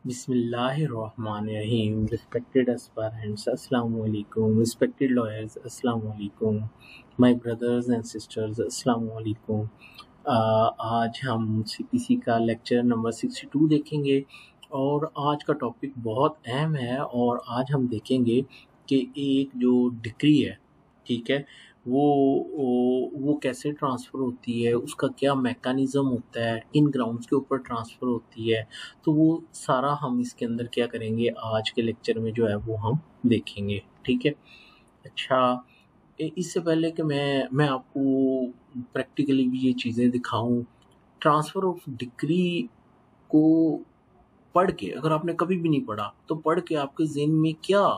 Bismillahirrahmanirrahim. Respected aspirants, Assalamu alaikum. Respected lawyers, Assalamu alaikum. My brothers and sisters, Assalamu alaikum. आज हम CPC का lecture number 62 देखेंगे और आज का टॉपिक बहुत अहम है और आज हम देखेंगे कि एक जो डिक्री है, ठीक है, वो कैसे ट्रांसफ़र होती है, उसका क्या मैकेनिज़्म होता है, किन ग्राउंड्स के ऊपर ट्रांसफ़र होती है, तो वो सारा हम इसके अंदर क्या करेंगे आज के लेक्चर में जो है वो हम देखेंगे, ठीक है। अच्छा, इससे पहले कि मैं आपको प्रैक्टिकली भी ये चीज़ें दिखाऊं, ट्रांसफ़र ऑफ डिक्री को पढ़ के, अगर आपने कभी भी नहीं पढ़ा तो पढ़ के आपके ज़हन में क्या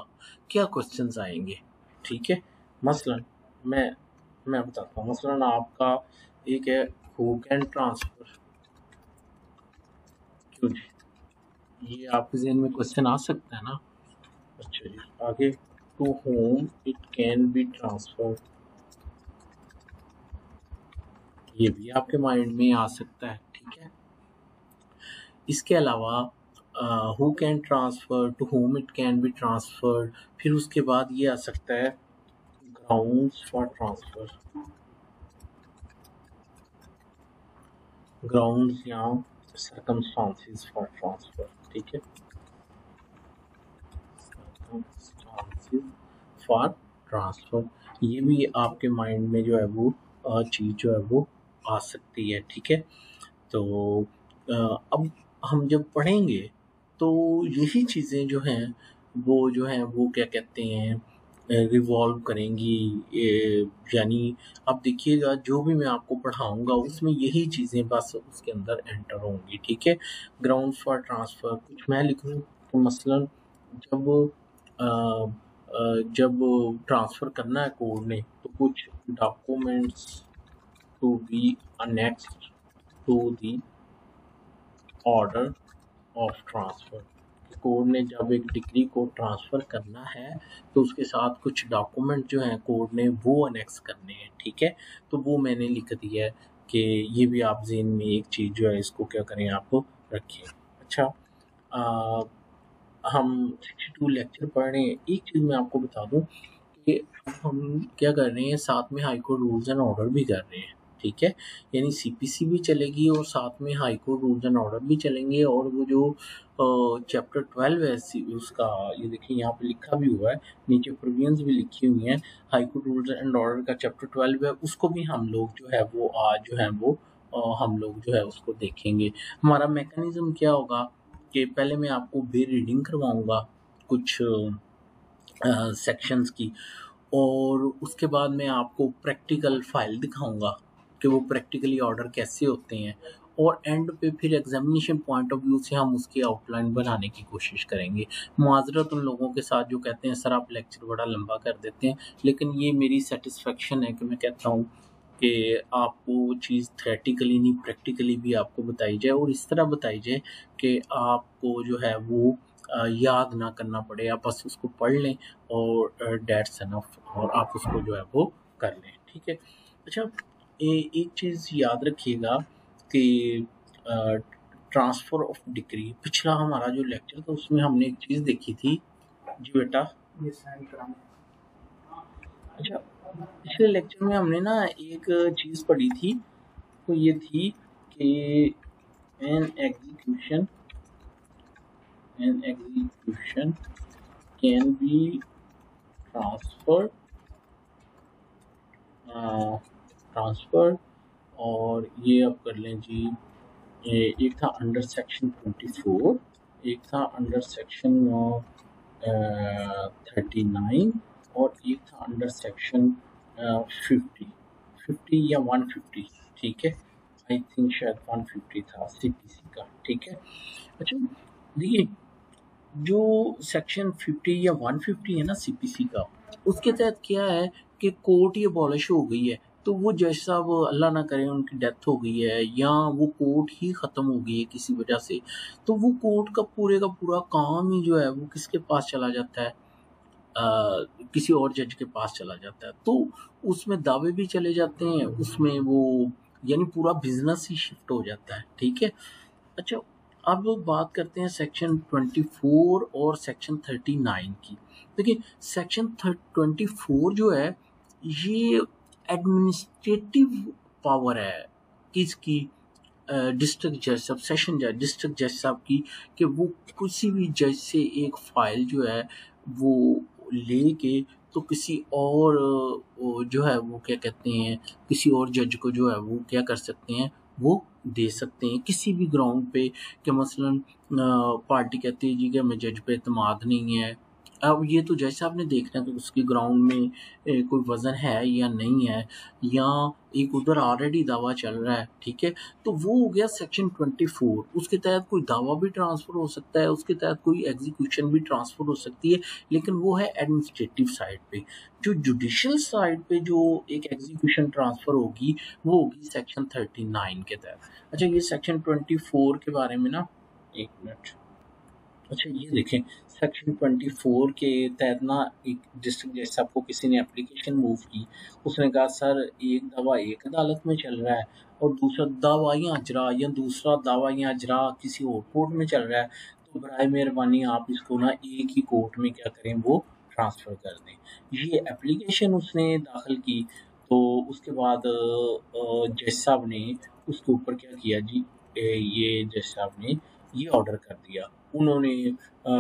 क्या क्वेश्चंस आएंगे, ठीक है। मसलन मैं बताता हूँ, मसलन आपका एक है हु कैन ट्रांसफर, क्यों जी, ये आपके ज़हन में क्वेश्चन आ सकता है ना। अच्छा जी, आगे to whom it can be transfer, ये भी आपके माइंड में आ सकता है, ठीक है। इसके अलावा who can transfer, to whom it can be transferred, फिर उसके बाद ये आ सकता है ग्राउंड्स फॉर ट्रांसफर, ग्राउंड्स या सर्कमस्टांसेस फॉर ट्रांसफर, ठीक है, सर्कमस्टांसेस फॉर ट्रांसफर, ये भी आपके माइंड में जो है वो चीज़ जो है वो आ सकती है, ठीक है। तो अब हम जब पढ़ेंगे तो यही चीज़ें जो हैं वो क्या कहते हैं रिवॉल्व करेंगी, यानी अब देखिएगा जो भी मैं आपको पढ़ाऊंगा उसमें यही चीज़ें बस उसके अंदर एंटर होंगी, ठीक है। ग्राउंड फॉर ट्रांसफ़र कुछ मैं लिखूँ तो मसलन जब ट्रांसफ़र करना है कोड ने तो कुछ documents to be annexed to the order of transfer, code ने जब एक डिग्री को ट्रांसफ़र करना है तो उसके साथ कुछ डॉक्यूमेंट जो हैं कोड ने वो अनेक्स करने हैं, ठीक है। तो वो मैंने लिख दिया है कि ये भी आप ज़हन में एक चीज़ जो है इसको क्या करें आप रखें। अच्छा, हम 62 लेक्चर पढ़ रहे हैं। एक चीज़ मैं आपको बता दूं कि हम क्या कर रहे हैं, साथ में high court rules and order भी कर रहे हैं, ठीक है। यानी सीपीसी भी चलेगी और साथ में high court rules and order भी चलेंगे। और वो जो चैप्टर 12 है उसका, ये देखिए यहाँ पे लिखा भी हुआ है, नीचे प्रोविजंस भी लिखी हुई हैं। High court rules and order का चैप्टर 12 है, उसको भी हम लोग जो है वो आज जो है वो हम लोग जो है उसको देखेंगे। हमारा मैकेनिज्म क्या होगा कि पहले मैं आपको बे रीडिंग करवाऊंगा कुछ सेक्शंस की, और उसके बाद मैं आपको प्रैक्टिकल फाइल दिखाऊंगा कि वो प्रैक्टिकली ऑर्डर कैसे होते हैं, और एंड पे फिर एग्जामिनेशन पॉइंट ऑफ व्यू से हम उसकी आउटलाइन बनाने की कोशिश करेंगे। माजरत उन लोगों के साथ जो कहते हैं सर आप लेक्चर बड़ा लंबा कर देते हैं, लेकिन ये मेरी सेटिस्फेक्शन है कि मैं कहता हूँ कि आपको वो चीज़ थ्योरेटिकली नहीं प्रैक्टिकली भी आपको बताई जाए, और इस तरह बताई जाए कि आपको जो है वो याद ना करना पड़े, आप बस उसको पढ़ लें और डेट्स एनफ, और आप उसको जो है वो कर लें, ठीक है। अच्छा, एक चीज़ याद रखिएगा कि ट्रांसफ़र ऑफ डिग्री, पिछला हमारा जो लेक्चर था उसमें हमने एक चीज़ देखी थी जी बेटा, ये साइन कराना। अच्छा, पिछले लेक्चर में हमने ना एक चीज़ पढ़ी थी, तो ये थी कि an execution can be transferred और ये अब कर लें जी, एक था अंडर सेक्शन 24, एक था अंडर सेक्शन 39, और एक था अंडर सेक्शन 50 या 150, ठीक है। आई थिंक शायद 150 था सीपीसी का, ठीक है। अच्छा देखिए, जो सेक्शन 50 या 150 है ना सीपीसी का, उसके तहत क्या है कि कोर्ट ये अबॉलिश हो गई है, तो वो जज साहब अल्लाह ना करे उनकी डेथ हो गई है या वो कोर्ट ही ख़त्म हो गई है किसी वजह से, तो वो कोर्ट का पूरा काम ही जो है वो किसके पास चला जाता है, किसी और जज के पास चला जाता है। तो उसमें दावे भी चले जाते हैं, उसमें वो यानी पूरा बिजनेस ही शिफ्ट हो जाता है, ठीक है। अच्छा, अब लोग बात करते हैं सेक्शन 24 और सेक्शन 39 की। देखिए सेक्शन 24 जो है ये एडमिनिस्ट्रेटिव पावर है किसकी, डिस्ट्रिक्ट जज साहब, सेशन जज, डिस्ट्रिक्ट जज साहब की, कि वो किसी भी जज से एक फाइल जो है वो लेके तो किसी और जो है वो क्या कहते हैं किसी और जज को जो है वो क्या कर सकते हैं, वो दे सकते हैं किसी भी ग्राउंड पे, कि मसलन पार्टी कहती है जी कि हमें जज पे एतमाद नहीं है। अब ये तो जज साहब ने देखना है कि उसके ग्राउंड में कोई वजन है या नहीं है, या एक उधर ऑलरेडी दावा चल रहा है, ठीक है। तो वो हो गया सेक्शन 24, उसके तहत कोई दावा भी ट्रांसफर हो सकता है, उसके तहत कोई एग्जीक्यूशन भी ट्रांसफर हो सकती है, लेकिन वो है एडमिनिस्ट्रेटिव साइड पे। जो जुडिशियल साइड पे जो एक एग्जीक्यूशन ट्रांसफर होगी वो होगी सेक्शन 39 के तहत। अच्छा ये सेक्शन 24 के बारे में ना, एक मिनट। अच्छा ये देखें, सेक्शन 24 के तहत ना एक डिस्ट्रिक्ट जज साहब को किसी ने एप्लीकेशन मूव की, उसने कहा सर एक दावा एक अदालत में चल रहा है और दूसरा दावा या अजरा या दूसरा दावा या अजरा किसी और कोर्ट में चल रहा है, तो बराए मेहरबानी आप इसको ना एक ही कोर्ट में क्या करें, वो ट्रांसफ़र कर दें। ये एप्लीकेशन उसने दाखिल की, तो उसके बाद जज साहब ने उसके ऊपर क्या किया जी, ये जज साहब ने ये ऑर्डर कर दिया। उन्होंने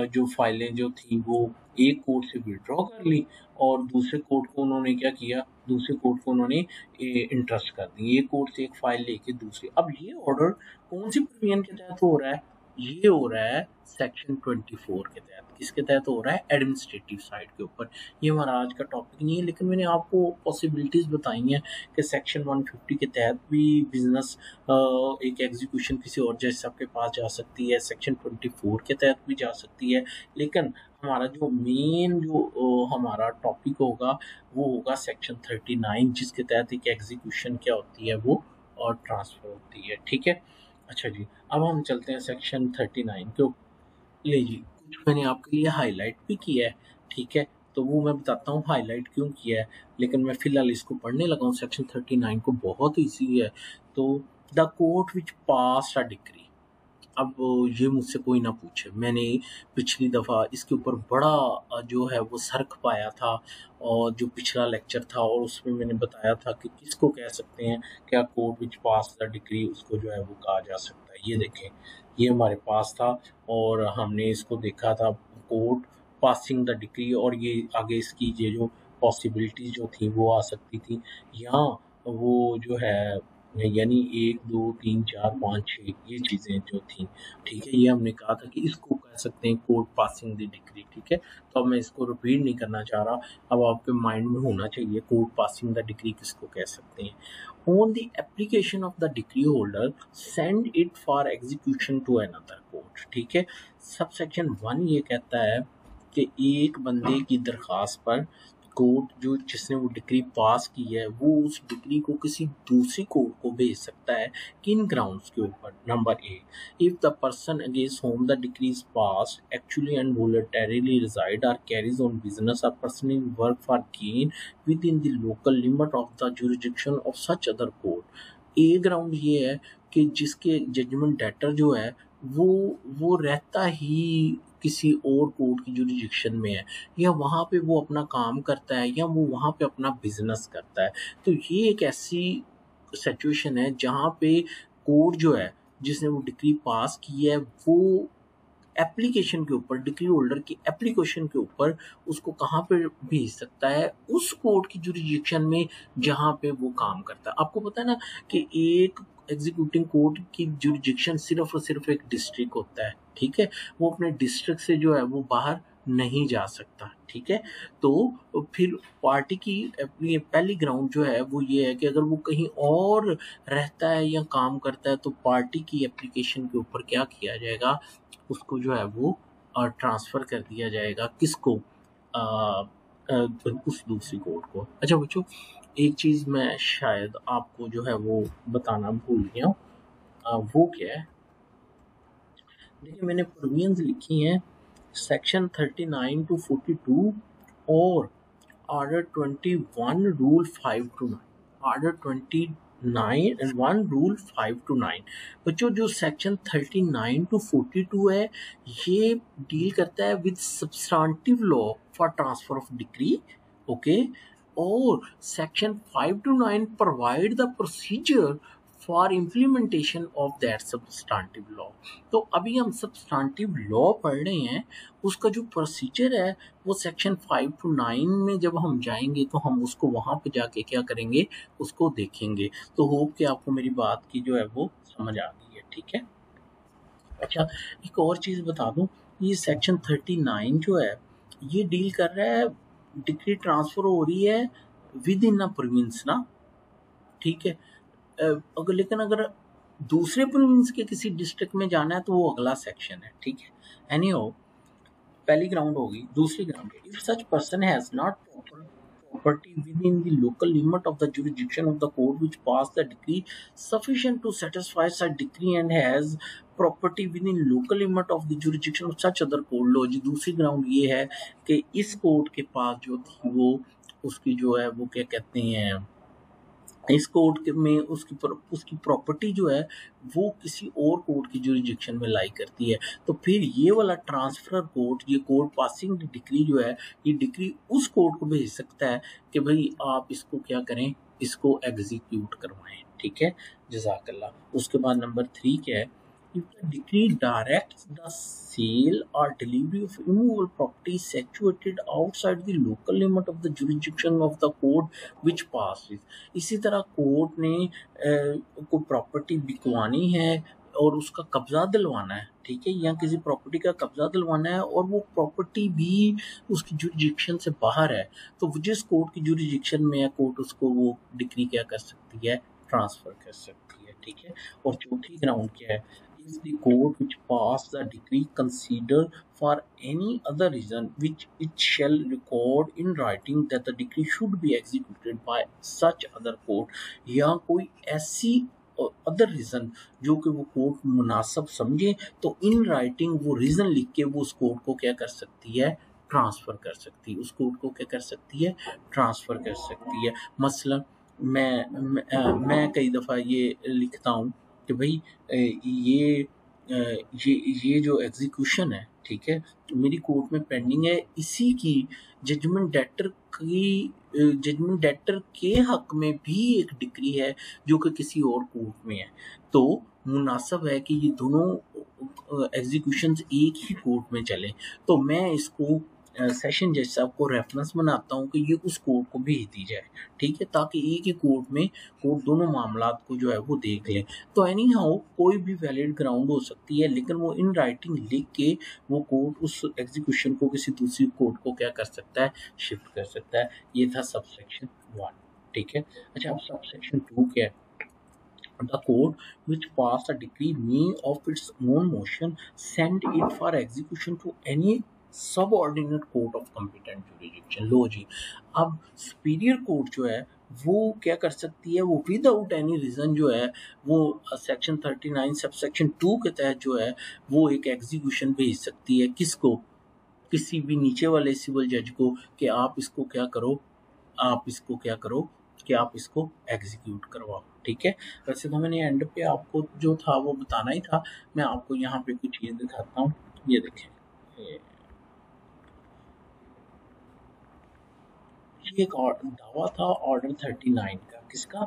जो फाइलें जो थी वो एक कोर्ट से विड्रॉ कर ली और दूसरे कोर्ट को उन्होंने क्या किया, दूसरे कोर्ट को उन्होंने इंटरेस्ट कर दी, एक कोर्ट से एक फाइल लेके दूसरी। अब ये ऑर्डर कौन सी प्रोविजन के तहत हो रहा है, ये हो रहा है सेक्शन 24 के तहत। किसके तहत हो रहा है, एडमिनिस्ट्रेटिव साइड के ऊपर। ये हमारा आज का टॉपिक नहीं है, लेकिन मैंने आपको पॉसिबिलिटीज बताई हैं कि सेक्शन 150 के तहत भी बिजनेस एक एग्जीक्यूशन किसी और जज साहब के पास जा सकती है, सेक्शन 24 के तहत भी जा सकती है। लेकिन हमारा जो मेन जो हमारा टॉपिक होगा वो होगा सेक्शन 39, जिसके तहत एक एग्जीक्यूशन क्या होती है, वो और ट्रांसफर होती है, ठीक है। अच्छा जी, अब हम चलते हैं सेक्शन 39 के ले जी। कुछ मैंने आपके लिए हाईलाइट भी किया है, ठीक है, तो वो मैं बताता हूँ हाईलाइट क्यों किया है। लेकिन मैं फिलहाल इसको पढ़ने लगा हूँ, सेक्शन 39 को, बहुत ईजी है। तो the court which pass a degree, अब ये मुझसे कोई ना पूछे, मैंने पिछली दफ़ा इसके ऊपर बड़ा जो है वो सर्क पाया था, और जो पिछला लेक्चर था और उसमें मैंने बताया था कि किसको कह सकते हैं, क्या court which pass the degree उसको जो है वो कहा जा सकता है। ये देखें, ये हमारे पास था और हमने इसको देखा था, कोर्ट पासिंग द डिग्री, और ये आगे इसकी ये जो पॉसिबिलिटीज जो थी वो आ सकती थी, यहाँ वो जो है यानी 1 2 3 4 5 6 ये चीज़ें जो थी, ठीक है, ये हमने कहा था कि इसको कह सकते हैं कोर्ट पासिंग द डिग्री, ठीक है। तो अब मैं इसको रिपीट नहीं करना चाह रहा, अब आपके माइंड में होना चाहिए कोर्ट पासिंग द डिग्री किसको कह सकते हैं। On the application of the degree holder send it for execution to another court, ठीक है। सब सेक्शन 1 ये कहता है कि एक बंदे की दरख्वास्त पर कोर्ट जो जिसने वो डिग्री पास की है वो उस डिग्री को किसी दूसरी कोर्ट को भेज सकता है, किन ग्राउंड्स के ऊपर। Number A, if the person against whom the degree is pass actually and voluntarily resides और कैरीज ऑन बिजनेस और personally work for gain within the local limit of the jurisdiction of such other court. A ground ये है कि जिसके judgement debtor जो है वो रहता ही किसी और कोर्ट की जुरिडिक्शन में है, या वहाँ पे वो अपना काम करता है, या वो वहाँ पे अपना बिजनेस करता है। तो ये एक ऐसी सिचुएशन है जहाँ पे कोर्ट जो है जिसने वो डिग्री पास की है वो एप्लीकेशन के ऊपर, डिग्री होल्डर की एप्लीकेशन के ऊपर उसको कहाँ पे भेज सकता है, उस कोर्ट की जुरिडिक्शन में जहाँ पे वो काम करता है। आपको पता है ना कि एक एग्जीक्यूटिंग कोर्ट की जुरिडिक्शन सिर्फ और सिर्फ एक डिस्ट्रिक्ट होता है, ठीक है। वो अपने डिस्ट्रिक्ट से जो है वो बाहर नहीं जा सकता, ठीक है। तो फिर पार्टी की अपनी पहली ग्राउंड जो है वो ये है कि अगर वो कहीं और रहता है या काम करता है तो पार्टी की एप्लीकेशन के ऊपर क्या किया जाएगा, उसको जो है वो ट्रांसफ़र कर दिया जाएगा किसको, उस दूसरी कोर्ट को। अच्छा बच्चों, एक चीज़ मैं शायद आपको जो है वो बताना भूल गया हूँ, वो क्या है, देखिए मैंने प्रोविजंस लिखी हैं सेक्शन 39 to 42 और order 21 rule 5 to 9। Order 20 1 rule 5 to 9। बच्चों जो सेक्शन 39 to 42 है ये डील करता है with substantive law for transfer of decree, okay. और section 5 to 9 provide the procedure for implementation of that substantive law. तो अभी हम सब्सटेंटिव लॉ पढ़ रहे हैं, उसका जो प्रोसीजर है वो सेक्शन 5 to 9 में जब हम जाएंगे तो हम उसको वहां पे जाके क्या करेंगे, उसको देखेंगे। तो होप कि आपको मेरी बात की जो है वो समझ आ गई है, ठीक है। अच्छा, एक और चीज़ बता दूं, ये सेक्शन 39 जो है ये डील कर रहा है, डिग्री ट्रांसफर हो रही है विद इन अ प्रोविंस ना, ठीक है। अगर लेकिन अगर दूसरे प्रोविंस के किसी डिस्ट्रिक्ट में जाना है तो वो अगला सेक्शन है, ठीक है। एनी हो, पहली ग्राउंड होगी। दूसरी ground, if such person has not property within the local limit of the jurisdiction of the court which passed the decree sufficient to satisfy such decree and has property with in local limit of the jurisdiction of such other court. लो जी, दूसरी ground ये है कि इस court के पास जो थी वो उसकी जो है वो क्या कहते हैं, इस कोर्ट में उसकी प्रॉपर्टी जो है वो किसी और कोर्ट की जुरिडिक्शन में लाई करती है। तो फिर ये वाला ट्रांसफर कोर्ट, ये कोर्ट पासिंग डिक्री जो है, ये डिक्री उस कोर्ट को भेज सकता है कि भाई आप इसको क्या करें, इसको एग्जीक्यूट करवाएं, ठीक है। जज़ाकल्लाह। उसके बाद नंबर 3 क्या है, if the decree directs the sale or delivery of immovable property situated outside the local limit of the jurisdiction of the court which passes। इसी तरह कोर्ट ने कोई प्रॉपर्टी बिकवानी है और उसका कब्जा दिलवाना है, ठीक है, या किसी प्रॉपर्टी का कब्जा दिलवाना है और वो प्रॉपर्टी भी उसकी जुरिडिक्शन से बाहर है, तो जिस कोर्ट की जुरिडिक्शन में है कोर्ट उसको वो डिक्री क्या कर सकती है, ट्रांसफर कर सकती है, ठीक है। और चौथी ग्राउंड क्या है, is the court which passed the decree consider for any other reason which it shall record in writing that the decree should be executed by such other court, या कोई ऐसी अदर रीजन जो कि वो court मुनासिब समझे तो in writing वो रीजन लिख के वो उस कोर्ट को क्या कर सकती है, ट्रांसफर कर सकती है, उस कोर्ट को क्या कर सकती है, ट्रांसफर कर सकती है। मसलन मैं कई दफ़ा ये लिखता हूँ कि भाई ये जो एग्जीक्यूशन है, ठीक है, मेरी कोर्ट में पेंडिंग है, इसी की जजमेंट डेटर के हक में भी एक डिक्री है जो कि किसी और कोर्ट में है। तो मुनासिब है कि ये दोनों एग्जीक्यूशन एक ही कोर्ट में चले। तो मैं इसको सेशन जज साहब को रेफरेंस बनाता हूँ कि ये उस कोर्ट को भेज दी जाए, ठीक है, ताकि एक ही कोर्ट में कोर्ट दोनों मामलात को जो है वो देख ले। तो एनी हाउ कोई भी वैलिड ग्राउंड हो सकती है, लेकिन वो इन राइटिंग लिख के वो कोर्ट उस एग्जीक्यूशन को किसी दूसरी कोर्ट को क्या कर सकता है, शिफ्ट कर सकता है। ये था सब सेक्शन 1, ठीक है। अच्छा, अब सब सेक्शन 2 क्या है, the court which passed a decree may of its own motion send it for execution to any subordinate court of competent jurisdiction। लो जी, अब सुपीरियर कोर्ट जो है वो क्या कर सकती है, वो विदाउट एनी रीजन जो है वो सेक्शन 39 सब सेक्शन 2 के तहत जो है वो एक एग्जीक्यूशन भेज सकती है, किसको, किसी भी नीचे वाले सिविल जज को, कि आप इसको क्या करो, आप इसको क्या करो कि आप इसको एग्जीक्यूट करवाओ, ठीक है। वैसे तो मैंने एंड पे आपको जो था वो बताना ही था, मैं आपको यहाँ पे कुछ चीज़ दिखाता हूँ। ये देखें, ये एक दावा था ऑर्डर 39 का, किसका,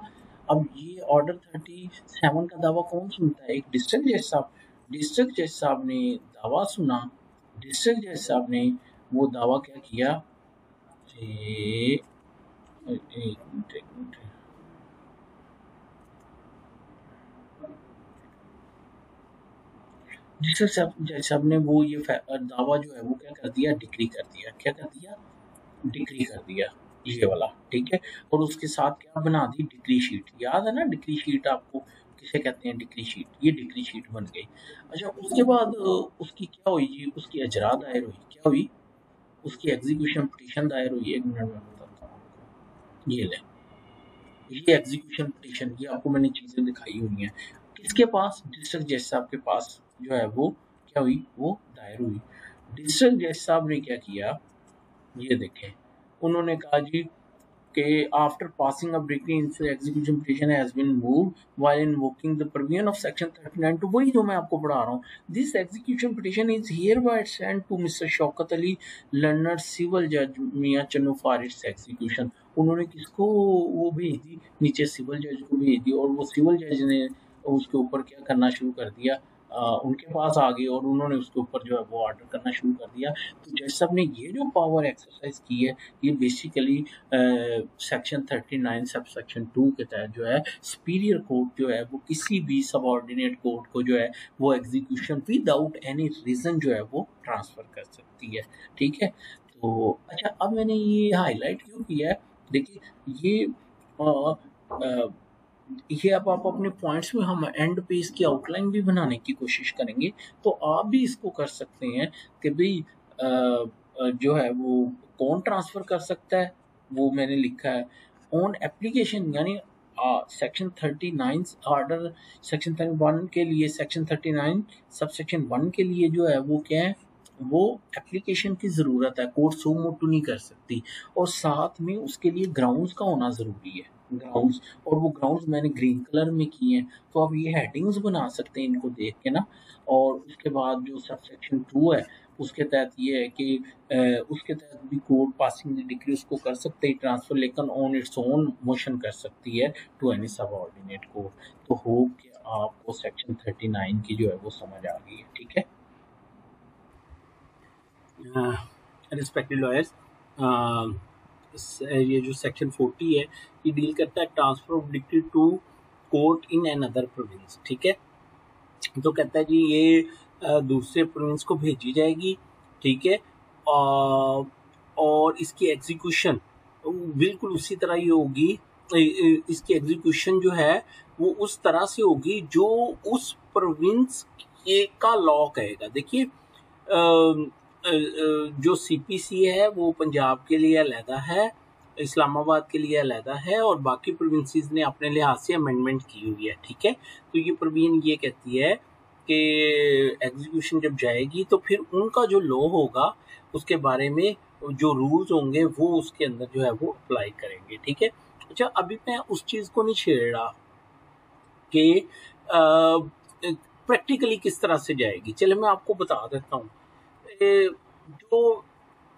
अब ये ऑर्डर 37 का दावा कौन सुनता है, एक डिस्ट्रिक्ट जज साहब। डिस्ट्रिक्ट जज साहब ने दावा सुना, डिस्ट्रिक्ट जज साहब ने वो दावा क्या किया, एक मिनट, जज साहब ने वो ये दावा जो है वो क्या कर दिया, डिक्री कर दिया, क्या कर दिया, डिक्री कर दिया, ये वाला, ठीक है। और उसके साथ क्या बना दी, डिक्री शीट, याद है ना डिक्री शीट आपको किसे कहते हैं, डिक्री शीट, ये डिक्री शीट बन गई। अच्छा, उसके बाद उसकी क्या हुई जी, उसकी अजरा दायर हुई, क्या हुई, उसकी एग्जीक्यूशन पिटीशन दायर हुई। एक मिनट में बताता हूँ, ये ले, ये एग्जीक्यूशन पिटीशन, ये आपको मैंने चीजें दिखाई हुई हैं, किसके पास, डिस्ट्रिक्ट जज साहब के पास जो है वो क्या हुई, वो दायर हुई। डिस्ट्रिक्ट जज साहब ने क्या किया, ये देखें, उन्होंने कहा जी कि after passing of decree execution petition has been moved while invoking the provision of section 39, तो वही जो मैं आपको पढ़ा रहा हूँ, this execution petition is hereby sent to mister Shaukat Ali learned civil जज Mian Channu for its execution. उन्होंने किसको वो भेज दी, नीचे सिविल जज को भेज दी, और वो सिविल जज ने उसके ऊपर क्या करना शुरू कर दिया, उनके पास आ गई और उन्होंने उसके ऊपर जो है वो ऑर्डर करना शुरू कर दिया। तो जज साहब ने ये जो पावर एक्सरसाइज की है, ये बेसिकली सेक्शन 39 सब सेक्शन 2 के तहत जो है सुपीरियर कोर्ट जो है वो किसी भी सबऑर्डिनेट कोर्ट को जो है वो एग्जीक्यूशन विदाउट एनी रीजन जो है वो ट्रांसफर कर सकती है। ठीक है, तो अच्छा अब मैंने ये हाईलाइट क्यों किया है, देखिए ये अब आप अपने पॉइंट्स में हम एंड पे इसकी आउटलाइन भी बनाने की कोशिश करेंगे, तो आप भी इसको कर सकते हैं कि भाई जो है वो कौन ट्रांसफ़र कर सकता है, वो मैंने लिखा है ऑन एप्लीकेशन, यानी सेक्शन 39 ऑर्डर सेक्शन 31 के लिए, सेक्शन 39 सब सेक्शन 1 के लिए जो है वो क्या है, वो एप्लीकेशन की ज़रूरत है, कोर्ट सो मोटू नहीं कर सकती, और साथ में उसके लिए ग्राउंड्स का होना ज़रूरी है, ग्राउंड्स, और वो ग्राउंड्स मैंने ग्रीन कलर में किए हैं, तो आप ये हेडिंग्स बना सकते हैं इनको देख के ना। और उसके बाद जो सब सेक्शन 2 है उसके तहत ये है कि उसके तहत भी कोर्ट पासिंग द डिक्री उसको कर सकते हैं ट्रांसफर, लेकिन ऑन इट्स ओन मोशन कर सकती है टू एनी सबऑर्डिनेट कोर्ट। तो होप कि आपको सेक्शन 39 की जो है वो समझ आ गई है। ठीक है, रिस्पेक्टेड लॉयर्स, ये जो सेक्शन 40 है ये डील करता है transfer of decree to court in an other province. ठीक है, तो कहता है जी ये दूसरे प्रोविंस को भेजी जाएगी। ठीक है, और इसकी एग्जीक्यूशन बिल्कुल उसी तरह ही होगी, इसकी एग्जीक्यूशन जो है वो उस तरह से होगी जो उस प्रोविंस का लॉ कहेगा। देखिए जो सीपीसी है वो पंजाब के लिए अलहदा है, इस्लामाबाद के लिए अलहदा है, और बाकी प्रोविंसेस ने अपने लिहाज से अमेंडमेंट की हुई है। ठीक है, तो ये प्रोविजन ये कहती है कि एग्जीक्यूशन जब जाएगी तो फिर उनका जो लॉ होगा उसके बारे में जो रूल्स होंगे वो उसके अंदर जो है वो अप्लाई करेंगे। ठीक है, अच्छा अभी मैं उस चीज़ को नहीं छेड़ रहा कि प्रैक्टिकली किस तरह से जाएगी, चले मैं आपको बता देता हूँ।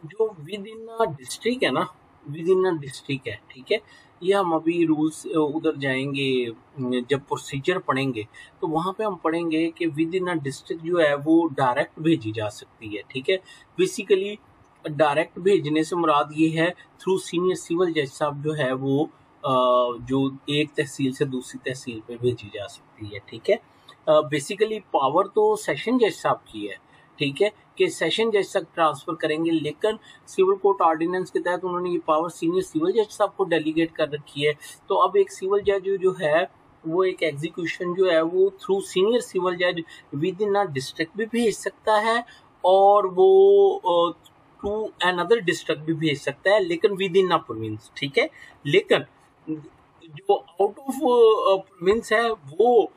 जो विद इन डिस्ट्रिक्ट है ना, विद इन डिस्ट्रिक्ट है, ठीक है, ये हम अभी रूल्स उधर जाएंगे जब प्रोसीजर पढ़ेंगे तो वहाँ पे हम पढ़ेंगे कि विद इन डिस्ट्रिक्ट जो है वो डायरेक्ट भेजी जा सकती है। ठीक है, बेसिकली डायरेक्ट भेजने से मुराद ये है थ्रू सीनियर सिविल जज साहब जो है वो जो एक तहसील से दूसरी तहसील पे भेजी जा सकती है। ठीक है, बेसिकली पावर तो सेशन जज साहब की है। ठीक है, कि सेशन जज तक ट्रांसफर करेंगे, लेकिन सिविल कोर्ट ऑर्डिनेंस के तहत उन्होंने ये पावर सीनियर सिविल जज साहब को डेलीगेट कर रखी है। तो अब एक सिविल जज जो है वो एक एग्जीक्यूशन जो है वो थ्रू सीनियर सिविल जज विद इन अ डिस्ट्रिक्ट भी भेज सकता है और वो टू अनदर डिस्ट्रिक्ट भी भेज सकता है, लेकिन विद इन अ प्रोविंस। ठीक है, लेकिन जो आउट ऑफ प्रोविंस है वो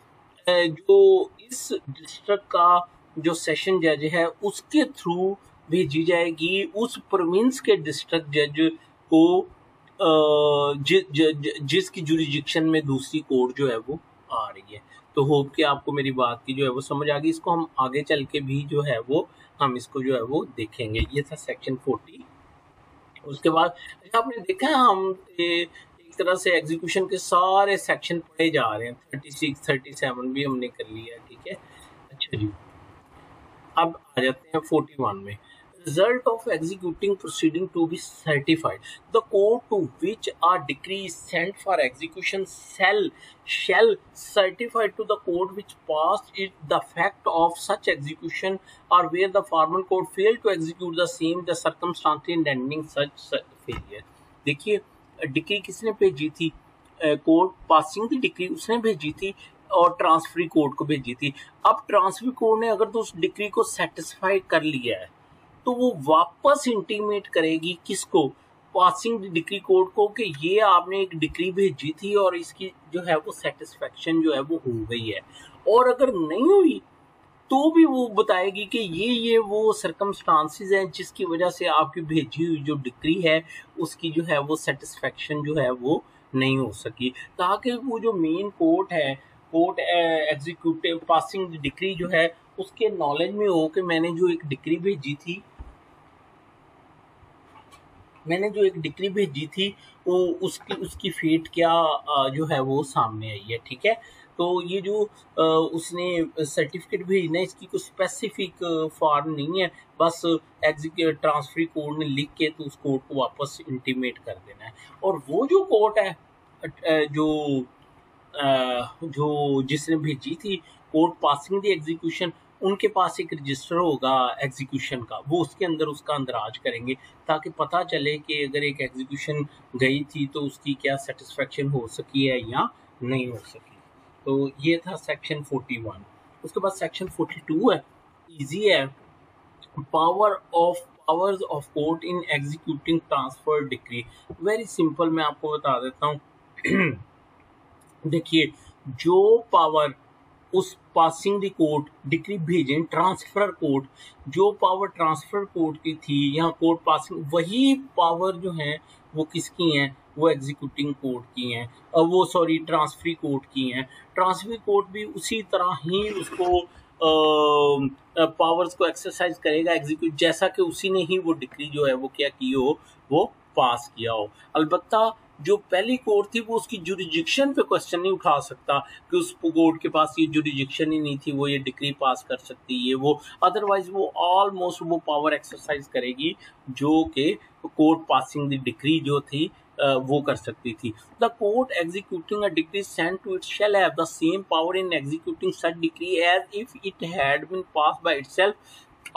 जो इस डिस्ट्रिक्ट का जो सेशन जज है उसके थ्रू भेजी जाएगी उस प्रोविंस के डिस्ट्रिक्ट जज को जिसकी जुरिडिक्शन में दूसरी कोर्ट जो है वो आ रही है। तो होप कि आपको मेरी बात की जो है वो समझ आ गई। इसको हम आगे चल के भी जो है वो हम इसको जो है वो देखेंगे। ये था सेक्शन 40। उसके बाद आपने देखा हम एक तरह से एग्जीक्यूशन के सारे सेक्शन पढ़े जा रहे हैं, 36 37 भी हमने कर लिया है। ठीक है, अच्छा जी, अब आ जाते हैं 41 में। Result of executing proceeding to be certified. The court to which a decree is sent for execution shall certify to the court which passed it the fact of such execution, or where the former court failed to execute the same, the circumstances attending such failure. देखिए decree किसने भेजी थी, court passing the decree उसने भेजी थी और transferee court को भेजी थी। अब ट्रांसफरी कोर्ट ने अगर तो उस डिक्री को सेटिस्फाई कर लिया है तो वो वापस इंटीमेट करेगी किसको, पासिंग डिक्री कोर्ट को, कि ये आपने एक डिक्री भेजी थी और इसकी जो है वो सेटिस्फेक्शन जो है वो हो गई है। और अगर नहीं हुई तो भी वो बताएगी कि ये वो सर्कमस्टांसिस हैं जिसकी वजह से आपकी भेजी हुई जो डिक्री है उसकी जो है वो सेटिस्फेक्शन जो है वो नहीं हो सकी, ताकि वो जो मेन कोर्ट है, कोर्ट एग्जीक्यूटिव पासिंग डिक्री जो है उसके नॉलेज में हो कि मैंने जो एक डिक्री भेजी थी वो उसकी फेट क्या जो है वो सामने आई है। ठीक है, तो ये जो उसने सर्टिफिकेट भेजना है इसकी कोई स्पेसिफिक फॉर्म नहीं है, बस ट्रांसफर कोड ने लिख के तो उस कोड को वापस इंटीमेट कर देना है। और वो जो कोर्ट है जो जिसने भेजी थी कोर्ट पासिंग द एग्जीक्यूशन, उनके पास एक रजिस्टर होगा एग्जीक्यूशन का, वो उसके अंदर उसका अंदराज करेंगे ताकि पता चले कि अगर एक एग्जीक्यूशन गई थी तो उसकी क्या सेटिस्फेक्शन हो सकी है या नहीं हो सकी। तो ये था सेक्शन 41। उसके बाद सेक्शन 42 है, इजी है, powers of court in executing transfer decree. Very simple, मैं आपको बता देता हूँ। देखिए, जो पावर उस पासिंग द कोर्ट डिक्री भेजें ट्रांसफर कोर्ट, जो पावर ट्रांसफर कोर्ट की थी यहाँ कोर्ट पासिंग, वही पावर जो है वो किसकी हैं, वो एग्जीक्यूटिंग कोर्ट की हैं, वो सॉरी ट्रांसफरी कोर्ट की हैं। ट्रांसफरी कोर्ट भी उसी तरह ही उसको पावर्स को एक्सरसाइज करेगा एग्जीक्यूट, जैसा कि उसी ने ही वो डिक्री जो है वो क्या की हो, वो पास किया हो। अलबत्ता जो पहली कोर्ट थी वो उसकी जुरिडिक्शन पे क्वेश्चन नहीं उठा सकता कि उस कोर्ट के पास ये जुरिडिक्शन ही नहीं थी, वो ये डिक्री पास कर सकती है वो, अदरवाइज वो ऑलमोस्ट वो पावर एक्सरसाइज करेगी जो कि कोर्ट पासिंग द डिक्री जो थी वो कर सकती थी। The court executing a decree sent to it shall have the same power in executing such decree as if it had been passed by itself.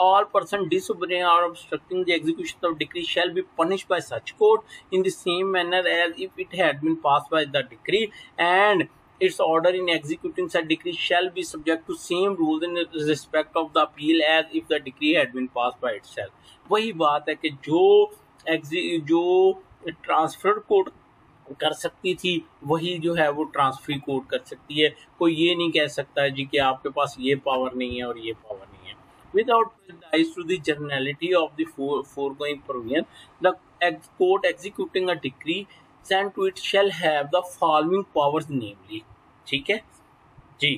All person disobeying or obstructing the execution of decree shall be punished by such court in the same manner as if it had been passed by the decree, and its order in executing such decree shall be subject to same rules in respect of the appeal as if the decree had been passed by itself। वही बात है कि जो transfer court कर सकती थी वही जो है वो ट्रांसफरी कोर्ट कर सकती है। कोई ये नहीं कह सकता है जी कि आपके पास ये पावर नहीं है और ये पावर नहीं है। Without prejudice to the generality of the foregoing provision, the court executing a decree sent to it shall have the following powers, namely। ठीक है जी,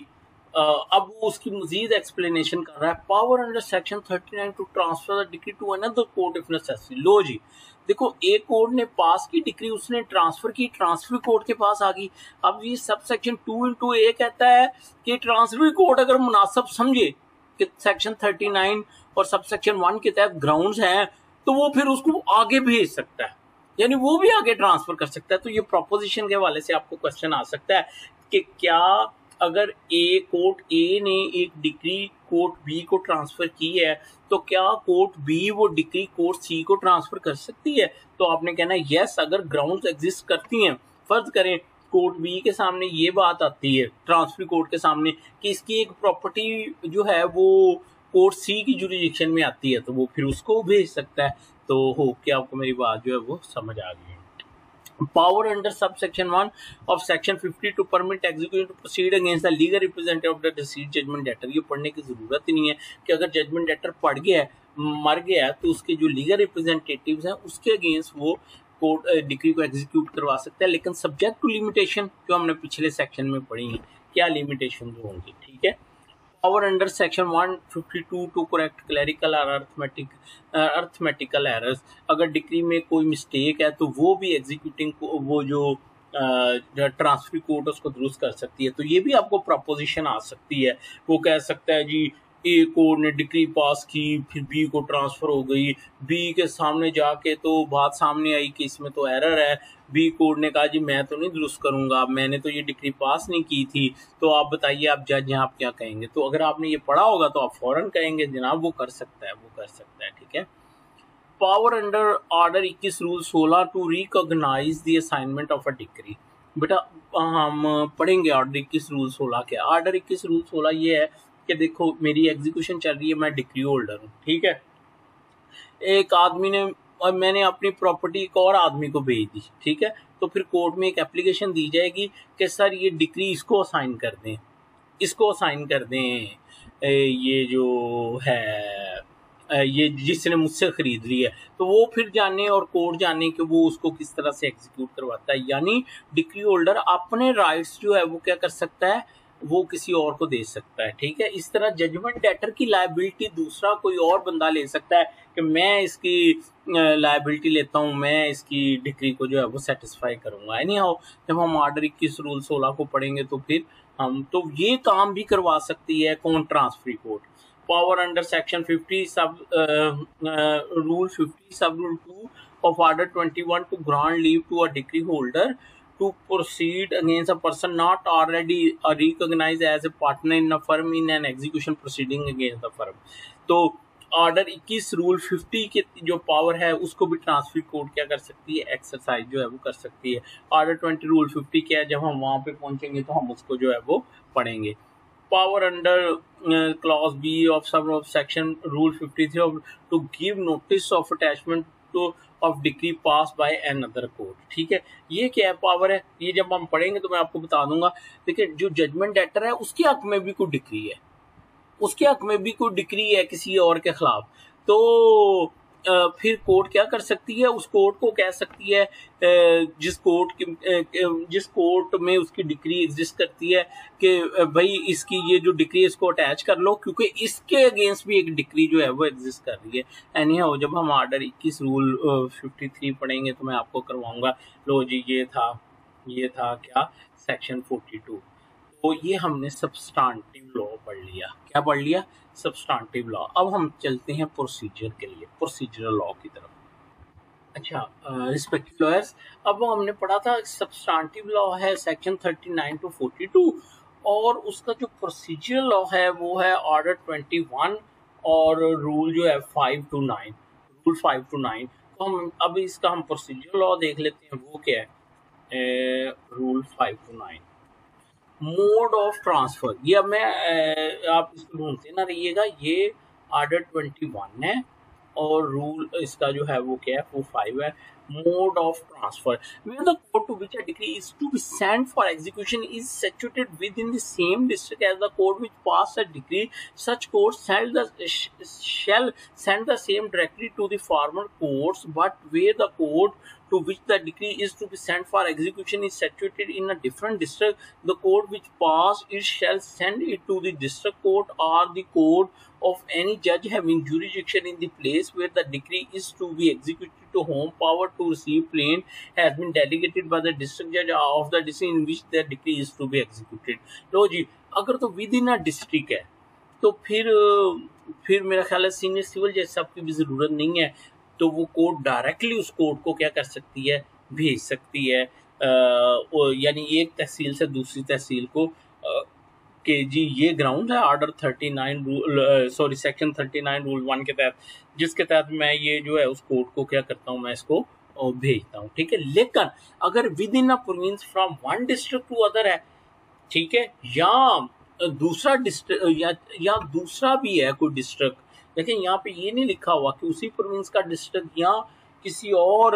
अब वो उसकी मजीद एक्सप्लेनेशन कर रहा है। Power under section 39 to transfer the decree to another court if necessary. लो जी, देखो एक कोर्ट ने पास की डिक्री, उसने ट्रांसफर की, ट्रांसफर कोर्ट के पास आ गई। अब ये सब सेक्शन 2(a) कहता है कि ट्रांसफर कोर्ट अगर मुनासिब समझे कि सेक्शन 39 और सब सेक्शन 1 के तहत ग्राउंड्स हैं तो वो फिर उसको आगे भेज सकता है, यानी वो भी आगे ट्रांसफर कर सकता है। तो ये प्रोपोजिशन के हवाले से आपको क्वेश्चन आ सकता है कि क्या अगर कोर्ट ए ने एक डिक्री कोर्ट बी को ट्रांसफर की है तो क्या कोर्ट बी वो डिक्री कोर्ट सी को ट्रांसफर कर सकती है? तो आपने कहना है यस, अगर ग्राउंड्स एग्जिस्ट करती हैं। फर्ज करें कोर्ट बी के सामने ये बात आती है, ट्रांसफर कोर्ट के सामने, कि इसकी एक प्रॉपर्टी जो है वो कोर्ट सी की जुरिडिक्शन में आती है, तो वो फिर उसको भेज सकता है। तो होप कि आपको मेरी बात जो है वो समझ आ गई। Power under sub section 1 of section 50 to permit executive to proceed against the legal representative of the deceased judgment debtor. ये पढ़ने की जरूरत ही नहीं है कि अगर जजमेंट डेटर पढ़ गया है, मर गया, तो उसके जो लीगल रिप्रेजेंटेटिव्स हैं उसके अगेंस्ट वो कोर्ट डिक्री को एग्जीक्यूट करवा सकता है, लेकिन सब्जेक्ट टू लिमिटेशन जो हमने पिछले सेक्शन में पढ़ी है, क्या लिमिटेशन जो होंगी। ठीक है, power under section 152 to correct clerical और अर्थमेटिकल एरर्स। अगर डिक्री में कोई मिस्टेक है तो वो भी एग्जीक्यूटिंग को वो जो ट्रांसफर कोर्ट उसको दुरुस्त कर सकती है। तो ये भी आपको प्रपोजिशन आ सकती है, वो कह सकता है जी ए कोर्ट ने डिक्री पास की फिर बी को ट्रांसफर हो गई, बी के सामने जाके तो बात सामने आई कि इसमें तो एरर है, बी कोर्ट ने कहा जी मैं तो नहीं दुरुस्त करूंगा, मैंने तो ये डिक्री पास नहीं की थी, तो आप बताइए आप जज हैं आप क्या कहेंगे। तो अगर आपने ये पढ़ा होगा तो आप फौरन कहेंगे जनाब वो कर सकता है, वो कर सकता है। ठीक है, power under order 21 rule 16 to recognise the assignment of a decree. बेटा हम पढ़ेंगे ऑर्डर 21 रूल 16 के। ऑर्डर 21 रूल 16 ये है कि देखो मेरी एग्जीक्यूशन चल रही है, मैं डिक्री होल्डर हूँ। ठीक है, एक आदमी ने और मैंने अपनी प्रॉपर्टी एक और आदमी को भेज दी। ठीक है, तो फिर कोर्ट में एक एप्लीकेशन दी जाएगी कि सर ये डिक्री इसको असाइन कर दें, इसको असाइन कर दें। ये जो है ये जिसने मुझसे खरीद ली है, तो वो फिर जाने और कोर्ट जाने कि वो उसको किस तरह से एग्जीक्यूट करवाता है। यानी डिक्री होल्डर अपने राइट्स जो है वो क्या कर सकता है, वो किसी और को दे सकता है। ठीक है, इस तरह जजमेंट डेटर की लायबिलिटी दूसरा कोई और बंदा ले सकता है कि मैं इसकी लायबिलिटी लेता हूँ, मैं इसकी डिक्री को जो है वो सेटिस्फाई करूंगा। एनी हाउ जब हम ऑर्डर 21 रूल 16 को पढ़ेंगे तो फिर हम तो ये काम भी करवा सकती है कौन, transferee court. Power under section 50 सब रूल 50 सब rule 2 of order 21 to grant leave to a decree holder to proceed against a person not already recognized as a partner in a firm in an execution proceeding against the firm। तो order 21 rule 50 के जो power है उसको भी transfer court क्या कर सकती है, एक्सरसाइज जो है वो कर सकती है। ऑर्डर 20 रूल 50 क्या है, जब हम वहां पे पहुंचेंगे तो हम उसको जो है वो पढ़ेंगे। Power under clause B of sub of section rule 53 of to give notice of attachment to of decree passed by another court। ठीक है, ये क्या है पावर है, ये जब हम पढ़ेंगे तो मैं आपको बता दूंगा। देखिए जो जजमेंट डेटर है उसके हक में भी कोई डिक्री है, उसके हक में भी कोई डिक्री है किसी और के खिलाफ, तो फिर कोर्ट क्या कर सकती है, उस कोर्ट को कह सकती है जिस कोर्ट में उसकी डिक्री एग्जिस्ट करती है कि भाई इसकी ये जो डिक्री है इसको अटैच कर लो, क्योंकि इसके अगेंस्ट भी एक डिक्री जो है वो एग्जिस्ट कर रही है। एनी हाउ जब हम ऑर्डर 21 रूल 53 पढ़ेंगे तो मैं आपको करवाऊंगा। लो जी, ये था क्या, सेक्शन 42। तो ये हमने सबस्टांटिव लॉ पढ़ लिया। क्या पढ़ लिया, सबस्टांटिव लॉ। अब हम चलते हैं प्रोसीजर के लिए, प्रोसीजरल लॉ की तरफ। अच्छा रिस्पेक्टेड लॉयर्स, अब हमने पढ़ा था सबस्टांटिव लॉ है सेक्शन 39 टू 42 और उसका जो प्रोसीजरल लॉ है वो है ऑर्डर 21 और रूल जो है 5 to 9, रूल 5 to 9। तो हम अब इसका हम प्रोसीजरल लॉ देख लेते हैं, वो क्या है, rule 5 to 9। Mode of transfer, ये अब मैं आप इसको ढूंढते ना रहिएगा, ये ऑर्डर 21 है और रूल इसका जो है वो क्या है, वो 5 है। Mode of transfer, where the court to which a decree is to be sent for execution is situated within the same district as the court which passed a decree, such court shall send the same directly to the former courts, but where the court to which the decree is to be sent for execution is situated in a different district, the court which passed it shall send it to the district court or the court of any judge having jurisdiction in the place where the decree is to be executed, to whom power to receive plain has been delegated by the district judge of the district in which the decree is to be executed। लो जी, अगर तो with in a district है तो फिर मेरा ख्याल है senior civil जज साहब की भी जरूरत नहीं है, तो वो कोर्ट डायरेक्टली उस कोर्ट को क्या कर सकती है, भेज सकती है, यानी एक तहसील से दूसरी तहसील को कि जी ये ग्राउंड है ऑर्डर 39 रूल सेक्शन 39 रूल 1 के तहत, जिसके तहत मैं ये जो है उस कोर्ट को क्या करता हूँ, मैं इसको भेजता हूँ। ठीक है, लेकिन अगर within a province from one district to other है, ठीक है, या दूसरा डिस्ट्रिक्ट या दूसरा भी है कोई डिस्ट्रिक्ट, लेकिन यहाँ पे ये नहीं लिखा हुआ कि उसी प्रोविंस का डिस्ट्रिक्ट या किसी और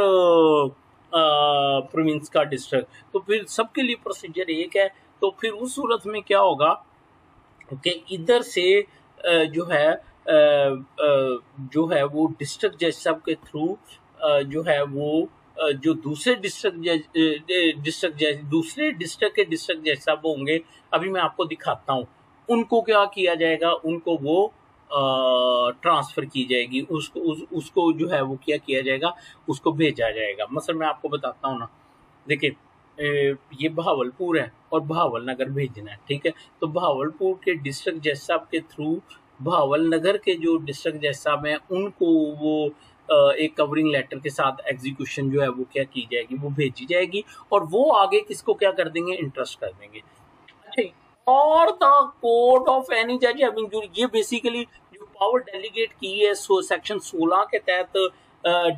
प्रोविंस का डिस्ट्रिक्ट, तो फिर सबके लिए प्रोसीजर एक है। तो फिर उस सूरत में क्या होगा कि इधर से जो है वो डिस्ट्रिक्ट जज साहब के थ्रू जो है वो जो दूसरे दूसरे डिस्ट्रिक्ट के डिस्ट्रिक्ट जज साहब होंगे, अभी मैं आपको दिखाता हूँ, उनको क्या किया जाएगा, उनको वो ट्रांसफर की जाएगी, उसको जो है वो क्या किया जाएगा, उसको भेजा जाएगा। मतलब मैं आपको बताता हूँ ना, देखिए ये बहावलपुर है और बहावल नगर भेजना है। ठीक है, तो बहावलपुर के डिस्ट्रिक्ट जज साहब के थ्रू बहावल नगर के जो डिस्ट्रिक्ट जज साहब हैं उनको वो एक कवरिंग लेटर के साथ एग्जीक्यूशन जो है वो क्या की जाएगी, वो भेजी जाएगी और वो आगे किसको क्या कर देंगे, इंटरेस्ट कर देंगे। अच्छा, और द कोर्ट ऑफ एनी जज हैविंग जूरी, ये बेसिकली जो पावर डेलीगेट की है सेक्शन 16 के तहत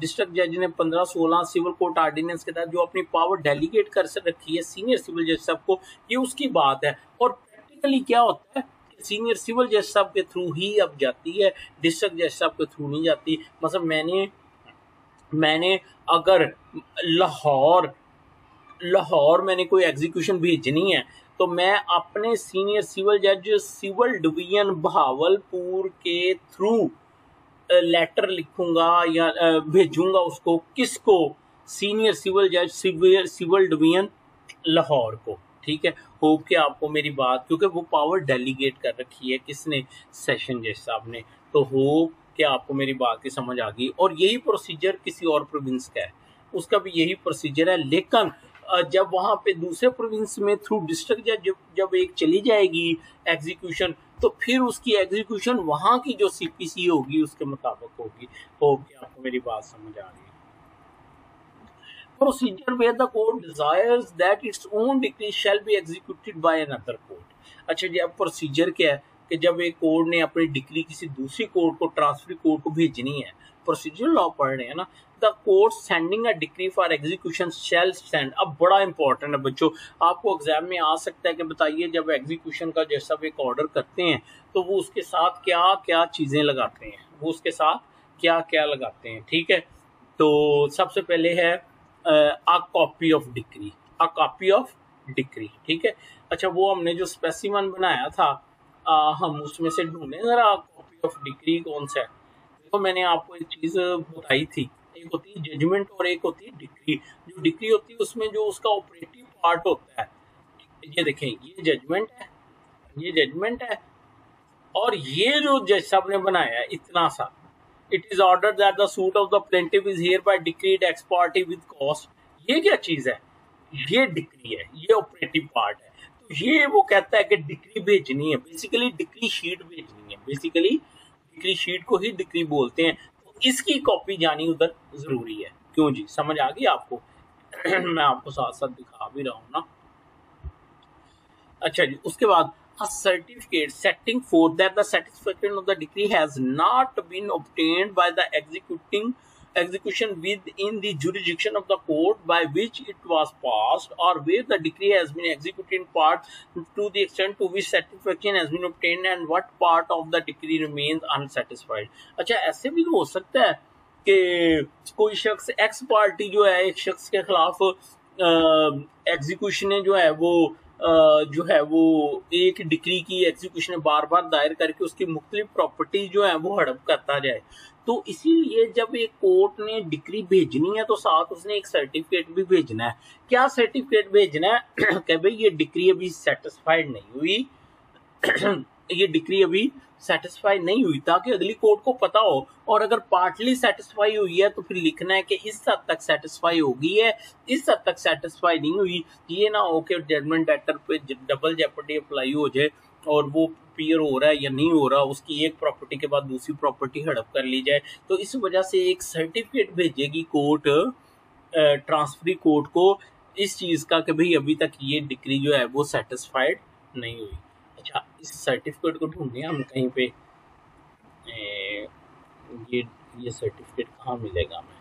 डिस्ट्रिक्ट जज ने 15-16 सिविल कोर्ट ऑर्डिनेंस के तहत जो अपनी पावर डेलीगेट कर रखी है सीनियर सिविल जज साहब को, ये उसकी बात है। और प्रैक्टिकली क्या होता है, सीनियर सिविल जज साहब के थ्रू ही अब जाती है, डिस्ट्रिक्ट जज साहब के थ्रू नहीं जाती। मतलब मैंने अगर लाहौर मैंने कोई एग्जीक्यूशन भेजनी है तो मैं अपने सीनियर सिविल जज सिविल डिवीजन बहावलपुर के थ्रू लेटर लिखूंगा या भेजूंगा उसको, किसको, सीनियर सिविल जज सिविल डिवीजन लाहौर को। ठीक है, होप कि आपको मेरी बात, क्योंकि वो पावर डेलीगेट कर रखी है किसने, सेशन जज साहब ने, तो होप कि आपको मेरी बात की समझ आ गई। और यही प्रोसीजर किसी और प्रोविंस का है, उसका भी यही प्रोसीजर है, लेकिन जब वहां पे दूसरे प्रोविंस में थ्रू डिस्ट्रिक्ट जज जब एक चली जाएगी एग्जीक्यूशन, तो फिर उसकी एग्जीक्यूशन वहां की जो सीपीसी होगी उसके मुताबिक होगी। होप कि आपको मेरी बात समझ आ रही है। Procedure where the court desires that its own decree shall be executed by another court. अच्छा जी, अब प्रोसीजर क्या है कि जब एक कोर्ट ने अपनी डिग्री किसी दूसरी कोर्ट को, ट्रांसफर कोर्ट को भेजनी है, प्रोसीजर लॉ पढ़ रहे हैं ना, the court sending a degree for execution shall send. अब बड़ा इंपॉर्टेंट है बच्चों, आपको एग्जाम में आ सकता है कि बताइए जब एग्जीक्यूशन का जैसा एक ऑर्डर करते हैं तो वो उसके साथ क्या क्या चीजें लगाते हैं, वो उसके साथ क्या क्या लगाते हैं। ठीक है, तो सबसे पहले है a copy of decree, a copy of decree। ठीक है, अच्छा वो हमने जो स्पेसिमन बनाया था हम उसमें से ढूंढे जरा कॉपी ऑफ डिक्री कौन सा है। तो मैंने आपको एक चीज बताई थी, एक होती है जजमेंट और एक होती है डिक्री। जो डिक्री होती है उसमें जो उसका ऑपरेटिव पार्ट होता है, ये देखें, ये जजमेंट है, ये जजमेंट है, और ये जो जज साहब ने बनाया है इतना सा, it is order that the suit of the plaintiff is here bye decreed x party with cost. ये क्या चीज है, ये डिक्री है, ये ऑपरेटिव पार्ट है। तो ये वो कहता है कि डिक्री भेजनी है, बेसिकली डिक्री शीट भेजनी है, बेसिकली डिक्री शीट को ही डिक्री बोलते हैं। तो इसकी कॉपी जानी उधर जरूरी है। क्यों जी, समझ आ गई आपको? मैं आपको साथ साथ दिखा भी रहा हूँ ना। अच्छा जी, उसके बाद a certificate setting forth that the satisfaction of the decree has not been obtained by the execution within the jurisdiction of the court by which it was passed, or where the decree has been executed in part to the extent to which satisfaction has been obtained and what part of the decree remains unsatisfied। अच्छा, ऐसे भी हो सकता है कि कोई शख्स x party जो है, एक शख्स के खिलाफ एग्जीक्यूशन जो है वो एक डिक्री की एग्जीक्यूशन बार बार दायर करके उसकी मुख्तलिफ प्रॉपर्टी जो है वो हड़प करता जाए। तो इसीलिए जब एक कोर्ट ने डिक्री भेजनी है तो साथ उसने एक सर्टिफिकेट भी भेजना है। क्या सर्टिफिकेट भेजना है कि भाई ये डिक्री अभी सेटिस्फाइड नहीं हुई, ये डिक्री अभी सेटिस्फाई नहीं हुई, ताकि अगली कोर्ट को पता हो। और अगर पार्टली सेटिस्फाई हुई है तो फिर लिखना है कि इस हद तक सेटिस्फाई हो गई है, इस हद तक सेटिस्फाई नहीं हुई। ये ना हो कि जजमेंट डेटर पे डबल जेपर्डी अप्लाई हो जाए और वो पियर हो रहा है या नहीं हो रहा, उसकी एक प्रॉपर्टी के बाद दूसरी प्रॉपर्टी हड़प कर ली जाए। तो इस वजह से एक सर्टिफिकेट भेजेगी कोर्ट ट्रांसफरी कोर्ट को इस चीज का कि भाई अभी तक ये डिक्री जो है वो सेटिस्फाइड नहीं हुई। अच्छा, इस सर्टिफिकेट को ढूंढे हम कहीं पे, ये सर्टिफिकेट कहाँ मिलेगा हमें?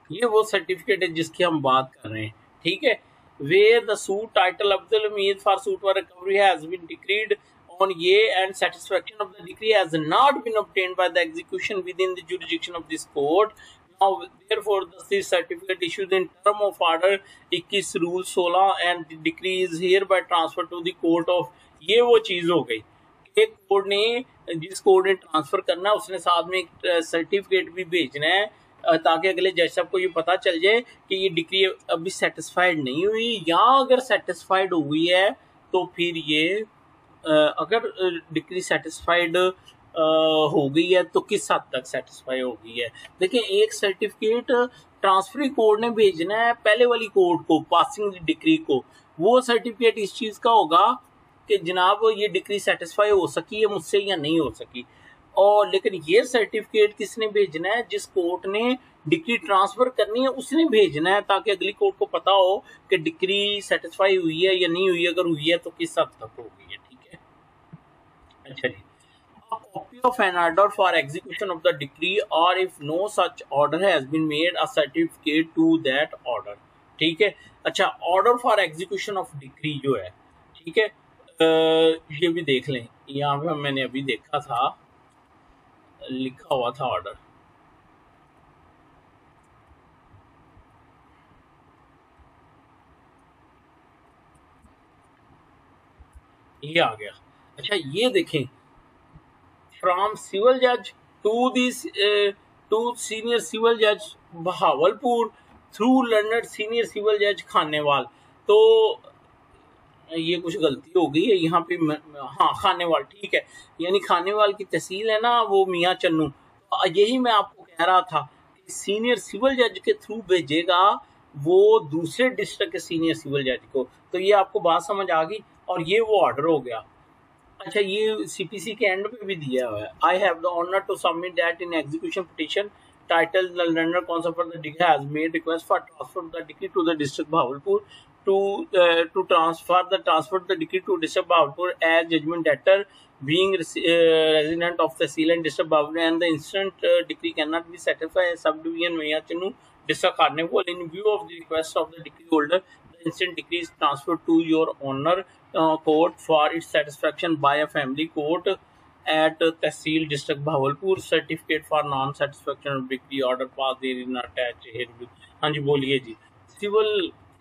ये वो सर्टिफिकेट है जिसकी हम बात कर रहे हैं। ठीक है, where the suit title Abdul Hamid for suit for recovery has been decreed on ye and satisfaction of the decree has not been obtained by the execution within the jurisdiction of this court. Now therefore this certificate issued in term of order 21 rule 16 and the decree is hereby transferred to the court of। ये वो चीज हो गई, एक court ने, जिस court ने transfer करना उसने साथ में एक सर्टिफिकेट भी भेजना है ताकि अगले जज साहब को ये पता चल जाए कि ये डिक्री अभी सेटिस्फाइड नहीं हुई, या अगर सेटिस्फाइड हुई है तो फिर ये अगर डिक्री सेटिस्फाइड हो गई है तो किस हद तक सेटिस्फाई हो गई है। देखिए, एक सर्टिफिकेट ट्रांसफरी कोर्ट ने भेजना है पहले वाली कोर्ट को, पासिंग डिक्री को। वो सर्टिफिकेट इस चीज का होगा कि जनाब ये डिक्री सेटिस्फाई हो सकी है मुझसे या नहीं हो सकी। और लेकिन ये सर्टिफिकेट किसने भेजना है? जिस कोर्ट ने डिक्री ट्रांसफर करनी है उसने भेजना है, ताकि अगली कोर्ट को पता हो कि डिक्री सेटिस्फाई हुई है या नहीं हुई, अगर हुई है तो किस हद तक हो गई है। ठीक है, अच्छा जी, a copy of an order for execution of the decree, or if no such order has been made, a certificate to that order। ठीक है। अच्छा, order for execution of decree जो है, ठीक है, ये भी देख लें, यहाँ पे मैंने अभी देखा था, लिखा हुआ था ऑर्डर, ये आ गया। अच्छा, ये देखें, फ्रॉम सिविल जज to this to senior civil जज Bahawalpur through learned senior civil जज खानेवाल। तो ये कुछ गलती हो गई है यहाँ पे, हाँ खानेवाल, ठीक है, यानी खानेवाल की तहसील है ना वो मियाँ चन्नू। यही मैं आपको कह रहा था कि सीनियर सिविल जज के थ्रू भेजेगा वो दूसरे डिस्ट्रिक्ट के सीनियर सिविल जज को। तो ये आपको बात समझ आ गई, और ये वो ऑर्डर हो गया। अच्छा, ये सीपीसी के एंड पे भी दिया हुआ है, I have the honour to submit that in execution petition title the London counsel for the degree has made request for transfer the degree to the district Bahawalpur to transfer the decree to District Bahawalpur as judgment debtor, being resident of Tehsil and District Bahawalpur, and the instant decree cannot be satisfied as subdivision Mayachanu District Carnival. In view of the request of the decree holder, the instant decree is transferred to your honor court for its satisfaction by a family court at Tehsil District Bahawalpur। Certificate for non-satisfaction of decree order passed there is not attached here। हाँ जी, बोलिए जी।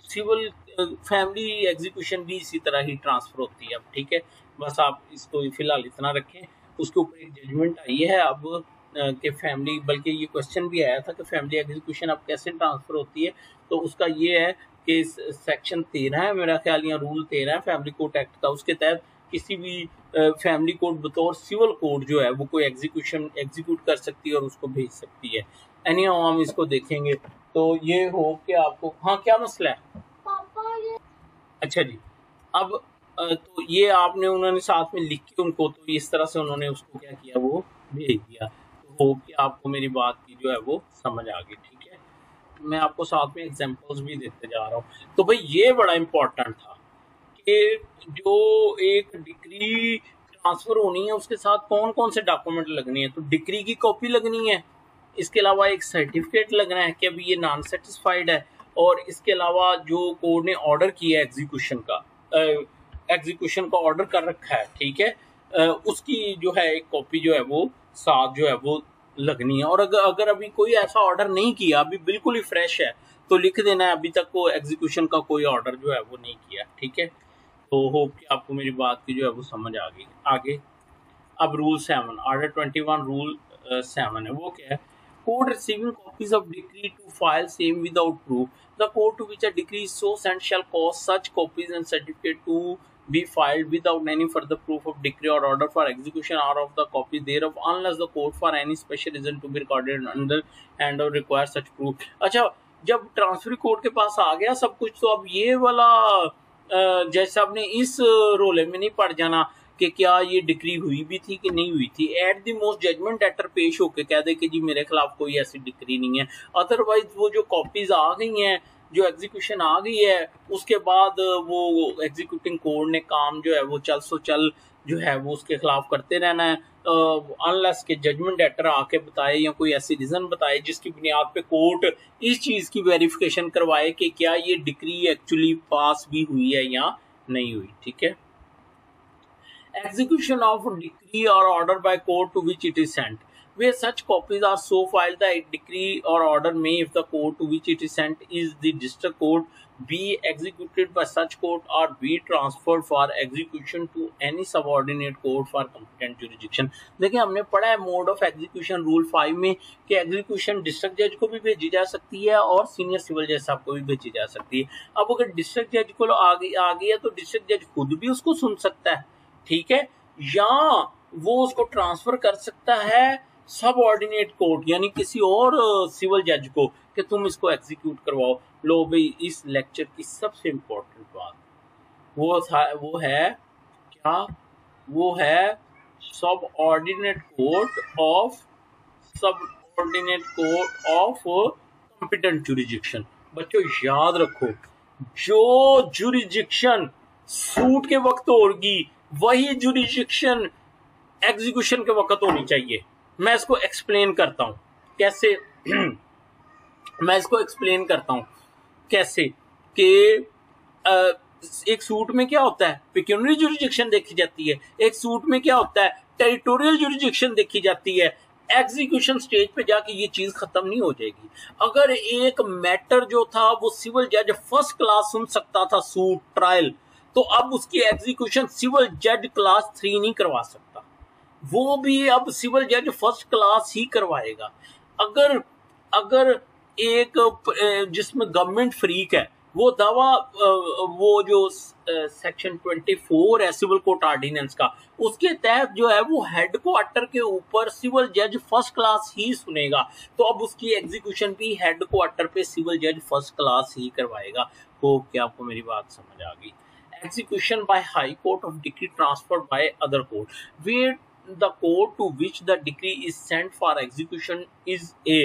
Civil family execution भी इसी तरह ही transfer होती है। अब ठीक है, बस आप इसको फिलहाल इतना रखें। उसके ऊपर एक जजमेंट आई है अब कि फैमिली, बल्कि ये क्वेश्चन भी आया था कि फैमिली एग्जीक्यूशन अब कैसे ट्रांसफर होती है। तो उसका ये है कि सेक्शन 13 है मेरा ख्याल, या रूल 13 है फैमिली कोर्ट एक्ट का, उसके तहत किसी भी फैमिली कोर्ट बतौर सिविल कोर्ट जो है वो कोई एग्जीक्यूशन एग्जीक्यूट कर सकती है और उसको भेज सकती है। एनी हम इसको देखेंगे। तो ये हो कि आपको, हाँ क्या मसला है पापा ये? अच्छा जी, अब तो ये आपने उन्होंने साथ में लिख के उनको, तो इस तरह से उन्होंने उसको क्या किया, वो भेज दिया। तो हो कि आपको मेरी बात की जो है वो समझ आ गई। ठीक है, मैं आपको साथ में एग्जांपल्स भी देते जा रहा हूँ। तो भाई ये बड़ा इम्पोर्टेंट था कि जो एक डिग्री ट्रांसफर होनी है उसके साथ कौन कौन से डॉक्यूमेंट लगने हैं। तो डिग्री की कॉपी लगनी है, इसके अलावा एक सर्टिफिकेट लगना है कि अभी ये नॉन सेटिस्फाइड है, और इसके अलावा जो कोर्ट ने ऑर्डर किया एग्जीक्यूशन का ऑर्डर कर रखा है, ठीक है, उसकी जो है एक कॉपी जो है वो साथ जो है वो लगनी है। और अगर अभी कोई ऐसा ऑर्डर नहीं किया, अभी बिल्कुल ही फ्रेश है, तो लिख देना है अभी तक वो एग्जीक्यूशन का कोई ऑर्डर जो है वो नहीं किया। ठीक है, तो होप कि आपको मेरी बात की जो है वो समझ आ गई। आगे अब रूल 7, ऑर्डर 21 रूल 7 है, वो क्या है? Court receiving copies of decree to file same without proof. The court to which a decree is so sent shall cause such copies and certificate to be filed without any further proof of decree or order for execution or of the copy thereof, unless the court for any special reason to be recorded under and or require such proof। अच्छा, जब transfer court के पास आ गया सब कुछ, तो अब ये वाला जज साहब ने इस रोले में नहीं पड़ जाना कि क्या ये डिक्री हुई भी थी कि नहीं हुई थी। At the most judgment letter पेश होके कह दे कि जी मेरे खिलाफ कोई ऐसी डिक्री नहीं है। अदरवाइज वो जो कॉपीज आ गई हैं, जो एग्जीक्यूशन आ गई है, उसके बाद वो एग्जीक्यूटिंग कोर्ट ने काम जो है वो चल जो है वो उसके खिलाफ करते रहना है, अनलेस के जजमेंट लेटर आके बताए या कोई ऐसी रीजन बताए जिसकी बुनियाद पे कोर्ट इस चीज की वेरिफिकेशन करवाए कि क्या ये डिक्री एक्चुअली पास भी हुई है या नहीं हुई। ठीक है, execution of decree or order by court to which it is sent, where such copies are so filed that decree or order may, if the court to which it is sent is the district court, be executed by such court or be transferred for execution to any subordinate court for competent jurisdiction। देखिए, हमने पढ़ा है mode of execution rule 5 में कि execution district जज को भी भेजी जा सकती है और सीनियर सिविल जज साहब को भी भेजी जा सकती है। अब अगर डिस्ट्रिक्ट जज को आ गई है तो डिस्ट्रिक्ट जज खुद भी उसको सुन सकता है, ठीक है, या वो उसको ट्रांसफर कर सकता है सब ऑर्डिनेट कोर्ट यानी किसी और सिविल जज को कि तुम इसको एग्जीक्यूट करवाओ। लो भाई, इस लेक्चर की सबसे इंपॉर्टेंट बात वो है क्या? वो है सब ordinate court of competent jurisdiction. बच्चों याद रखो, जो जुरिडिक्शन सूट के वक्त होगी वही जुरिडिक्शन एग्जीक्यूशन के वक्त होनी चाहिए। मैं इसको एक्सप्लेन करता हूं कैसे। मैं इसको एक्सप्लेन करता हूं कैसे कि एक सूट में क्या होता है, पेक्यूनियरी जुरिडिक्शन देखी जाती है, एक सूट में क्या होता है, टेरिटोरियल जुरिडिक्शन देखी जाती है। एग्जीक्यूशन स्टेज पे जाके ये चीज खत्म नहीं हो जाएगी। अगर एक मैटर जो था वो सिविल जज फर्स्ट क्लास सुन सकता था सूट ट्रायल, तो अब उसकी एग्जीक्यूशन सिविल जज क्लास 3 नहीं करवा सकता, वो भी अब सिविल जज फर्स्ट क्लास ही करवाएगा। अगर अगर एक जिसमें गवर्नमेंट फ्रीक है, वो दावा वो जो सेक्शन 24 है सिविल कोर्ट ऑर्डिनेंस का, उसके तहत जो है वो हेड क्वार्टर के ऊपर सिविल जज फर्स्ट क्लास ही सुनेगा, तो अब उसकी एग्जीक्यूशन भी हेड क्वार्टर पे सिविल जज फर्स्ट क्लास ही करवाएगा। हो क्या आपको मेरी बात समझ आ गई? Execution by High Court of decree transferred by other court, where the court to which the decree is sent for execution is a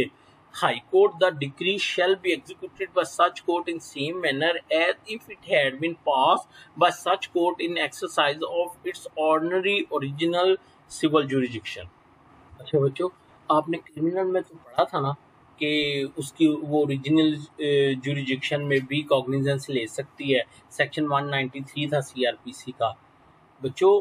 High Court, the decree shall be executed by such court in same manner as if it had been passed by such court in exercise of its ordinary original civil jurisdiction। अच्छा बच्चों, आपने criminal में तो पढ़ा था ना कि उसकी वो ओरिजिनल जुरिडिक्शन में भी कॉग्निजेंस ले सकती है, सेक्शन 193 था सीआरपीसी का। बच्चों,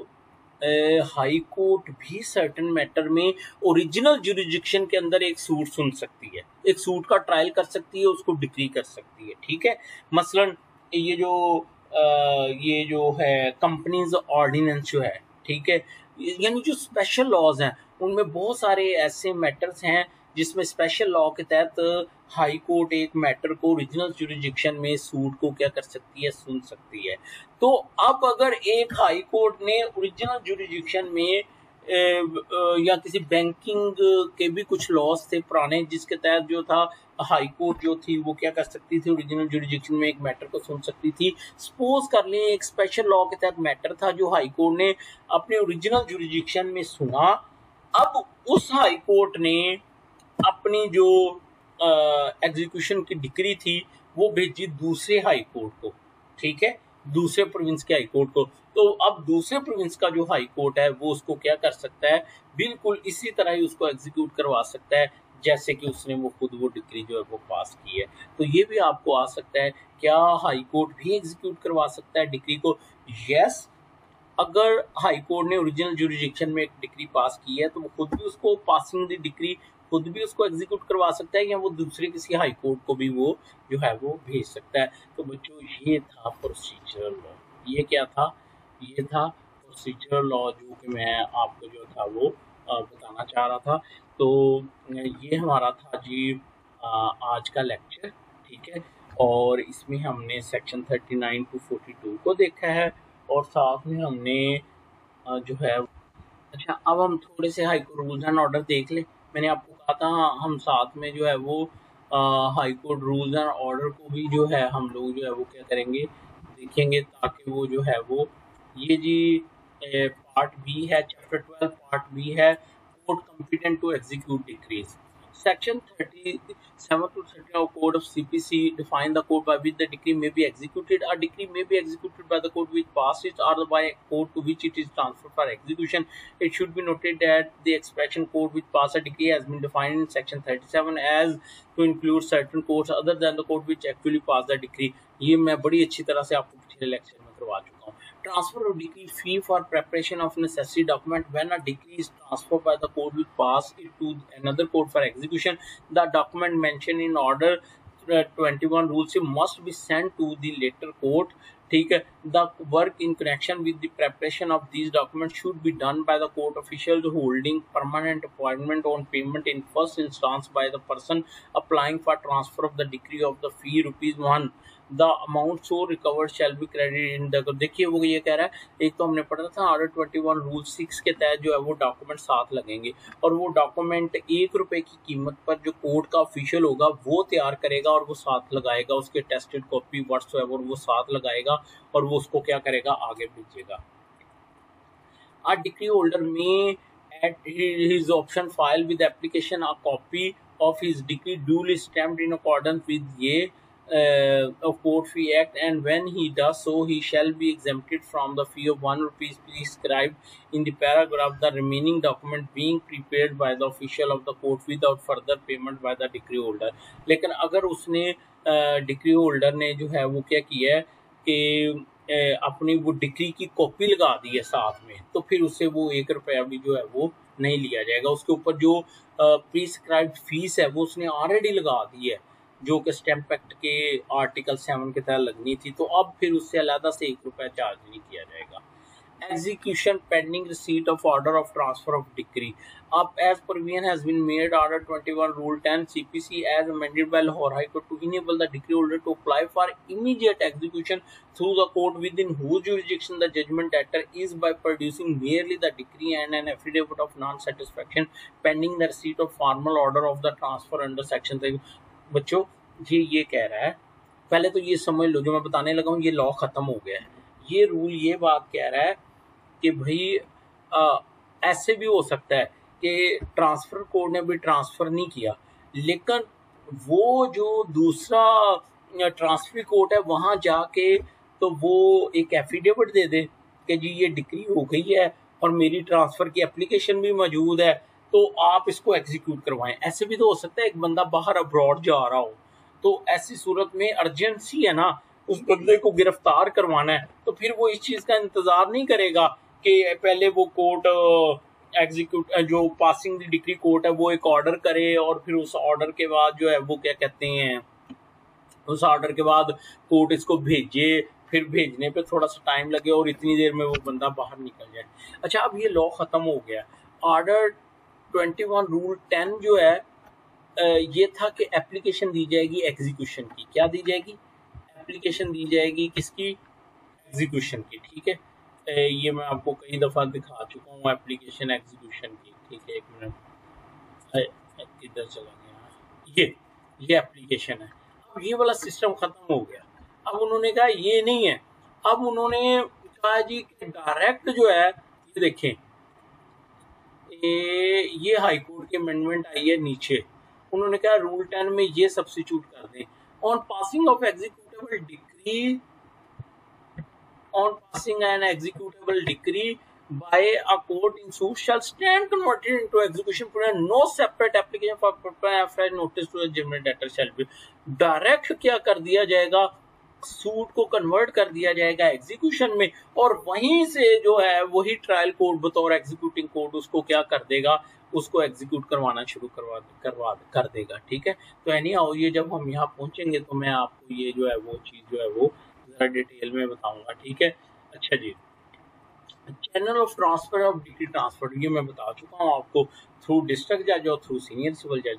हाई कोर्ट भी सर्टेन मैटर में ओरिजिनल जुरिडिक्शन के अंदर एक सूट सुन सकती है, एक सूट का ट्रायल कर सकती है, उसको डिक्री कर सकती है। ठीक है, मसलन ये जो है कंपनीज ऑर्डिनेंस जो है, ठीक है, यानी जो स्पेशल लॉज हैं उनमें बहुत सारे ऐसे मैटर्स हैं जिसमें स्पेशल लॉ के तहत हाई कोर्ट एक मैटर को ओरिजिनल जुरिडिक्शन में सूट को क्या कर सकती है, सुन सकती है। तो अब अगर एक हाई कोर्ट ने ओरिजिनल जुरिडिक्शन में या किसी बैंकिंग के भी कुछ लॉज थे पुराने, जिसके तहत जो था हाई कोर्ट जो थी वो क्या कर सकती थी, ओरिजिनल जुरिडिक्शन में एक मैटर को सुन सकती थी। सपोज कर लें एक स्पेशल लॉ के तहत मैटर था जो हाई कोर्ट ने अपने ओरिजिनल जुरिडिक्शन में सुना, अब उस हाई कोर्ट ने अपनी जो एग्जीक्यूशन की डिक्री थी वो भेजी दूसरे हाई कोर्ट को। ठीक है, दूसरे प्रोविंस के हाई कोर्ट को। तो अब दूसरे प्रोविंस का जो हाई कोर्ट है वो उसको क्या कर सकता है, बिल्कुल इसी तरह ही उसको एग्जीक्यूट करवा सकता है जैसे कि उसने वो खुद वो डिक्री जो है वो पास की है। तो ये भी आपको आ सकता है, क्या हाई कोर्ट भी एग्जीक्यूट करवा सकता है डिक्री को? यस, अगर हाई कोर्ट ने ओरिजिनल जुरिडिक्शन में एक डिक्री पास की है तो वो खुद भी उसको पासिंग द डिक्री खुद भी उसको एग्जीक्यूट करवा सकता है, या वो दूसरे किसी हाई कोर्ट को भी वो जो है वो भेज सकता है। तो बच्चों, ये था प्रोसीजरल लॉ। ये क्या था? ये था प्रोसीजरल लॉ, जो कि मैं आपको जो था वो बताना चाह रहा था। तो ये हमारा था जी आज का लेक्चर। ठीक है, और इसमें हमने सेक्शन 39 to 42 को देखा है, और साथ में हमने जो है, अच्छा अब हम थोड़े से high court rules and order देख लें। मैंने आपको कहा था हम साथ में जो है वो high court rules and order को भी जो है हम लोग जो है वो क्या करेंगे, देखेंगे, ताकि वो जो है वो ये जी पार्ट बी है, चैप्टर 12 पार्ट बी है, court competent to execute decrees. Section 37 to 39 of Code of CPC define the code by which the decree may be executed. A decree may be executed by the court which passed it or by a court to which it is transferred for execution. It should be noted that the expression court which passed a decree has been defined in Section 37 as to include certain courts other than the court which actually passed the decree. ये मैं बड़ी अच्छी तरह से आपको पिछले lecture में करवा चुका हूँ। Transfer of decree fee for preparation of necessary document. When a decree is transferred by the court which pass it to another court for execution, the document mentioned in order 21 rules must be sent to the later court. ठीक है, the work in connection with the preparation of these documents should be done by the court officials holding permanent appointment on payment in first instance by the person applying for transfer of the decree of the fee ₹1. The amount so recovered shall be credited in the। देखिए वो ये कह रहा है, एक तो हमने पढ़ा था ऑर्डर 21 रूल 6 के तहत जो है वो डॉक्यूमेंट साथ लगेंगे, और वो डॉक्यूमेंट ₹1 की कीमत पर जो कोर्ट का ऑफिशियल होगा वो तैयार करेगा और वो साथ लगाएगा, उसके टेस्टेड कॉपी व्हाट्सएवर वो साथ लगाएगा और वो उसको क्या करेगा, आगे भेजेगा। A decree holder may at his option file with application a copy of his decree duly stamped in accordance with ये of Court Fee Act, and when he does so, he shall be exempted from the fee of ₹1 prescribed in the paragraph, the remaining document being prepared by the official of the court without further payment by the decree holder. लेकिन अगर उसने decree holder ने जो है वो क्या किया है कि अपनी वो डिक्री की कॉपी लगा दी है साथ में, तो फिर उससे वो ₹1 भी जो है वो नहीं लिया जाएगा। उसके ऊपर जो प्रिस्क्राइब्ड फीस है वो उसने ऑलरेडी लगा दी है, जो कि स्टैम्प एक्ट के आर्टिकल 7 के तहत लगनी थी, तो अब फिर उससे अलग से ₹1 चार्ज नहीं किया जाएगा। Execution pending receipt of order of transfer of decree. Up as provision has been made, Order 21 Rule 10 CPC as amended by Lahore High Court to enable the decree holder to apply for immediate execution through the court within whose jurisdiction the judgment debtor is by producing merely the decree and an affidavit of non-satisfaction pending the receipt of formal order of the transfer under section 3. बच्चों ये कह रहा है, पहले तो ये समझ लो जो मैं बताने लगा हूँ, ये लॉ खत्म हो गया है। ये रूल ये बात कह रहा है कि भाई ऐसे भी हो सकता है कि ट्रांसफर कोर्ट ने भी ट्रांसफर नहीं किया, लेकिन वो जो दूसरा ट्रांसफर कोर्ट है वहाँ जाके तो वो एक एफिडेविट दे दे कि जी ये डिक्री हो गई है और मेरी ट्रांसफर की एप्लीकेशन भी मौजूद है, तो आप इसको एग्जीक्यूट करवाएं। ऐसे भी तो हो सकता है एक बंदा बाहर अब्रॉड जा रहा हो, तो ऐसी सूरत में अर्जेंसी है ना, उस बंदे को गिरफ्तार करवाना है, तो फिर वो इस चीज़ का इंतज़ार नहीं करेगा कि पहले वो कोर्ट एग्जीक्यूट जो पासिंग द डिक्री कोर्ट है वो एक ऑर्डर करे और फिर उस ऑर्डर के बाद जो है वो क्या कहते हैं, उस ऑर्डर के बाद कोर्ट इसको भेजे, फिर भेजने पे थोड़ा सा टाइम लगे और इतनी देर में वो बंदा बाहर निकल जाए। अच्छा, अब ये लॉ ख़त्म हो गया। ऑर्डर 21 रूल 10 जो है ये था कि एप्लीकेशन दी जाएगी एग्जीक्यूशन की। क्या दी जाएगी? एप्लीकेशन दी जाएगी किसकी? एग्जीक्यूशन की। ठीक है, ये मैं आपको कई दफ़ा दिखा चुका हूँ एप्लीकेशन एग्जीक्यूशन की। ठीक है, एक मिनट, किधर चला गया? ये एप्लीकेशन है। अब ये वाला सिस्टम ख़त्म हो गया। अब उन्होंने कहा ये नहीं है, अब उन्होंने कहा जी डायरेक्ट जो है, ये देखें ये हाई कोर्ट की अमेंडमेंट आई है नीचे, उन्होंने कहा रूल 10 में ये सब्स्टिट्यूट कर दें, on passing of executable decree, on passing an executable decree by a court in suit shall stand converted into execution period, no separate application for fresh notice to the judgment debtor shall be. Direct क्या कर दिया जाएगा, suit को convert कर दिया जाएगा execution में, और वहीं से जो है वही ट्रायल कोर्ट बतौर एग्जीक्यूटिंग कोर्ट उसको क्या कर देगा, उसको एग्जीक्यूट करवाना शुरू कर देगा। ठीक है, तो एनी हाउ ये जब हम यहाँ पहुंचेंगे तो मैं आपको ये जो है वो चीज़ जो है वो डिटेल में बताऊंगा। ठीक है, अच्छा जी, channel of transfer of decree transfer ये मैं बता चुका हूँ आपको, थ्रू डिस्ट्रिक्ट जज और थ्रू सीनियर सिविल जज,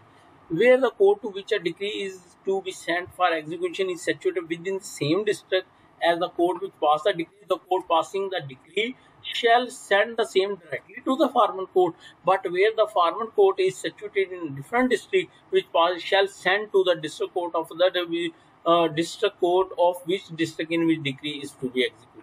where the court to which a decree is to be sent for execution is situated within the same district as the court which passed the decree. The court passing the decree shall send the same directly to the former court, but where the former court is situated in a different district which passed shall send to the district court of the district court of which district in which decree is to be executed.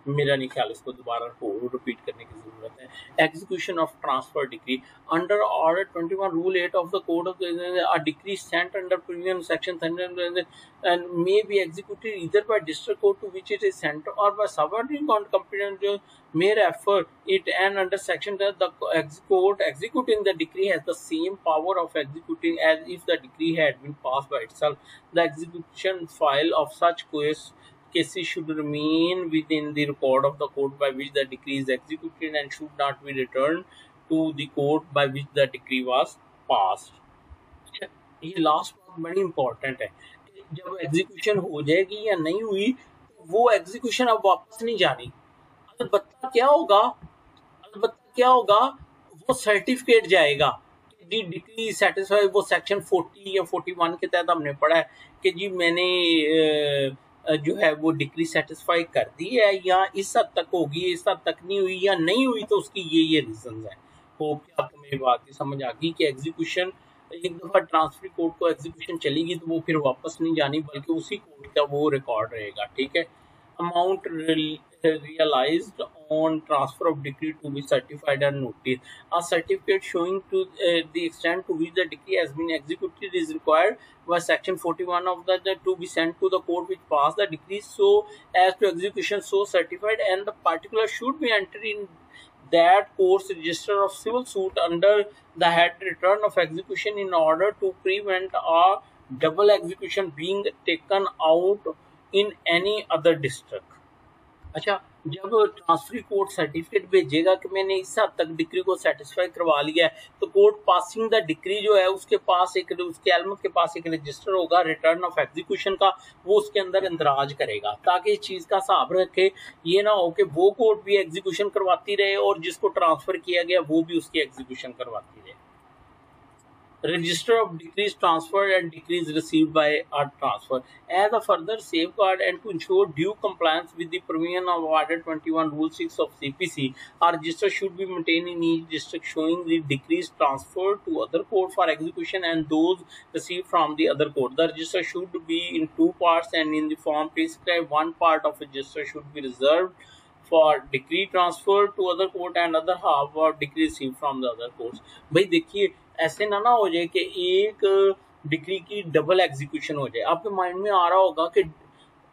मेरा नहीं ख्याल इसको दोबारा repeat करने की जरूरत है। Execution of transfer decree under order 21 rule 8 of the code of a decree sent under premium section 100 and may be executed either by district court to which it is sent or by subordinate court competent may refer it, and under section the court executing the decree has the same power of executing as if the decree had been passed by itself. The execution file of such cases should remain within the record of the court by which the decree is executed and should not be returned to the court by which the decree was passed. ये last बात बड़ी important है, जब execution हो जाएगी या नहीं हुई तो वो एग्जीक्यूशन अब वापस नहीं जानी। अलबत्ता क्या होगा, वो सर्टिफिकेट जाएगा जी डिक्री सेटिस्फाई, वो सेक्शन 40 या 41 के तहत हमने पढ़ा है कि जी मैंने जो है वो डिक्री सेटिस्फाई कर दी है, या इस हद तक होगी, इस हद तक नहीं हुई, या नहीं हुई तो उसकी ये रीजन है। होप कि आपको मेरी बात की समझ आ गई कि एग्जीक्यूशन एक दफ़ा ट्रांसफर कोर्ट को एग्जीक्यूशन चलेगी तो वो फिर वापस नहीं जानी, बल्कि उसी कोर्ट का वो रिकॉर्ड रहेगा। ठीक है, amount realised on transfer of decree to be certified and noticed. A certificate showing to the extent to which the decree has been executed is required by section 41 of the to be sent to the court which passed the decree so as to execution so certified, and the particular should be entered in that court's register of civil suit under the head return of execution in order to prevent a double execution being taken out in any other district. अच्छा, जब transferee court certificate भेजेगा कि मैंने इस हद तक degree को satisfy करवा लिया है, तो कोर्ट पासिंग द डिग्री जो है उसके पास उसके एलमत के पास एक रजिस्टर होगा रिटर्न ऑफ एग्जीक्यूशन का, वो उसके अंदर इंदराज करेगा ताकि इस चीज का हिसाब रखे। ये ना हो कि वो कोर्ट भी एग्जीक्यूशन करवाती रहे और जिसको ट्रांसफर किया गया वो भी उसकी एग्जीक्यूशन करवाती रहे। Register of decrees transferred and decrees received by a transfer. As a further safeguard and to ensure due compliance with the provision of Order 21 Rule 6 of CPC, a register should be maintained in each district showing the decrees transferred to other court for execution and those received from the other court. The register should be in two parts and in the form prescribed. One part of register should be reserved for decree transfer to other court and other half for decree received from the other courts. भाई देखिए, ऐसे ना हो जाए कि एक degree की double execution हो जाए। आपके माइंड में आ रहा होगा कि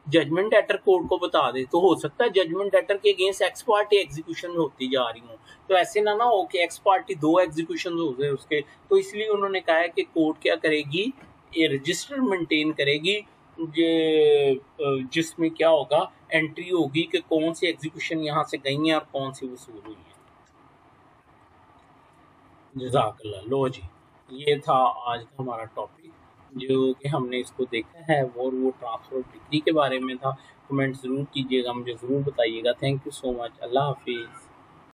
जजमेंट लेटर कोर्ट को बता दे, तो हो सकता है जजमेंट लेटर के अगेंस्ट एक्स पार्टी एग्जीक्यूशन होती जा रही हो, तो ऐसे ना हो कि एक्स पार्टी दो एग्जीक्यूशन हो गए उसके। तो इसलिए उन्होंने कहा है कि कोर्ट क्या करेगी, ये रजिस्टर मेंटेन करेगी जिसमें क्या होगा, एंट्री होगी कि कौन सी एग्जीक्यूशन यहाँ से गई है और कौन सी वसूल हुई है। जज़ाकल्लाह। लो जी, ये था आज का हमारा टॉपिक जो कि हमने इसको देखा है और वो ट्रांसफर ऑफ डिग्री के बारे में था। कमेंट ज़रूर कीजिएगा, मुझे ज़रूर बताइएगा। Thank you so much. अल्लाह हाफिज़।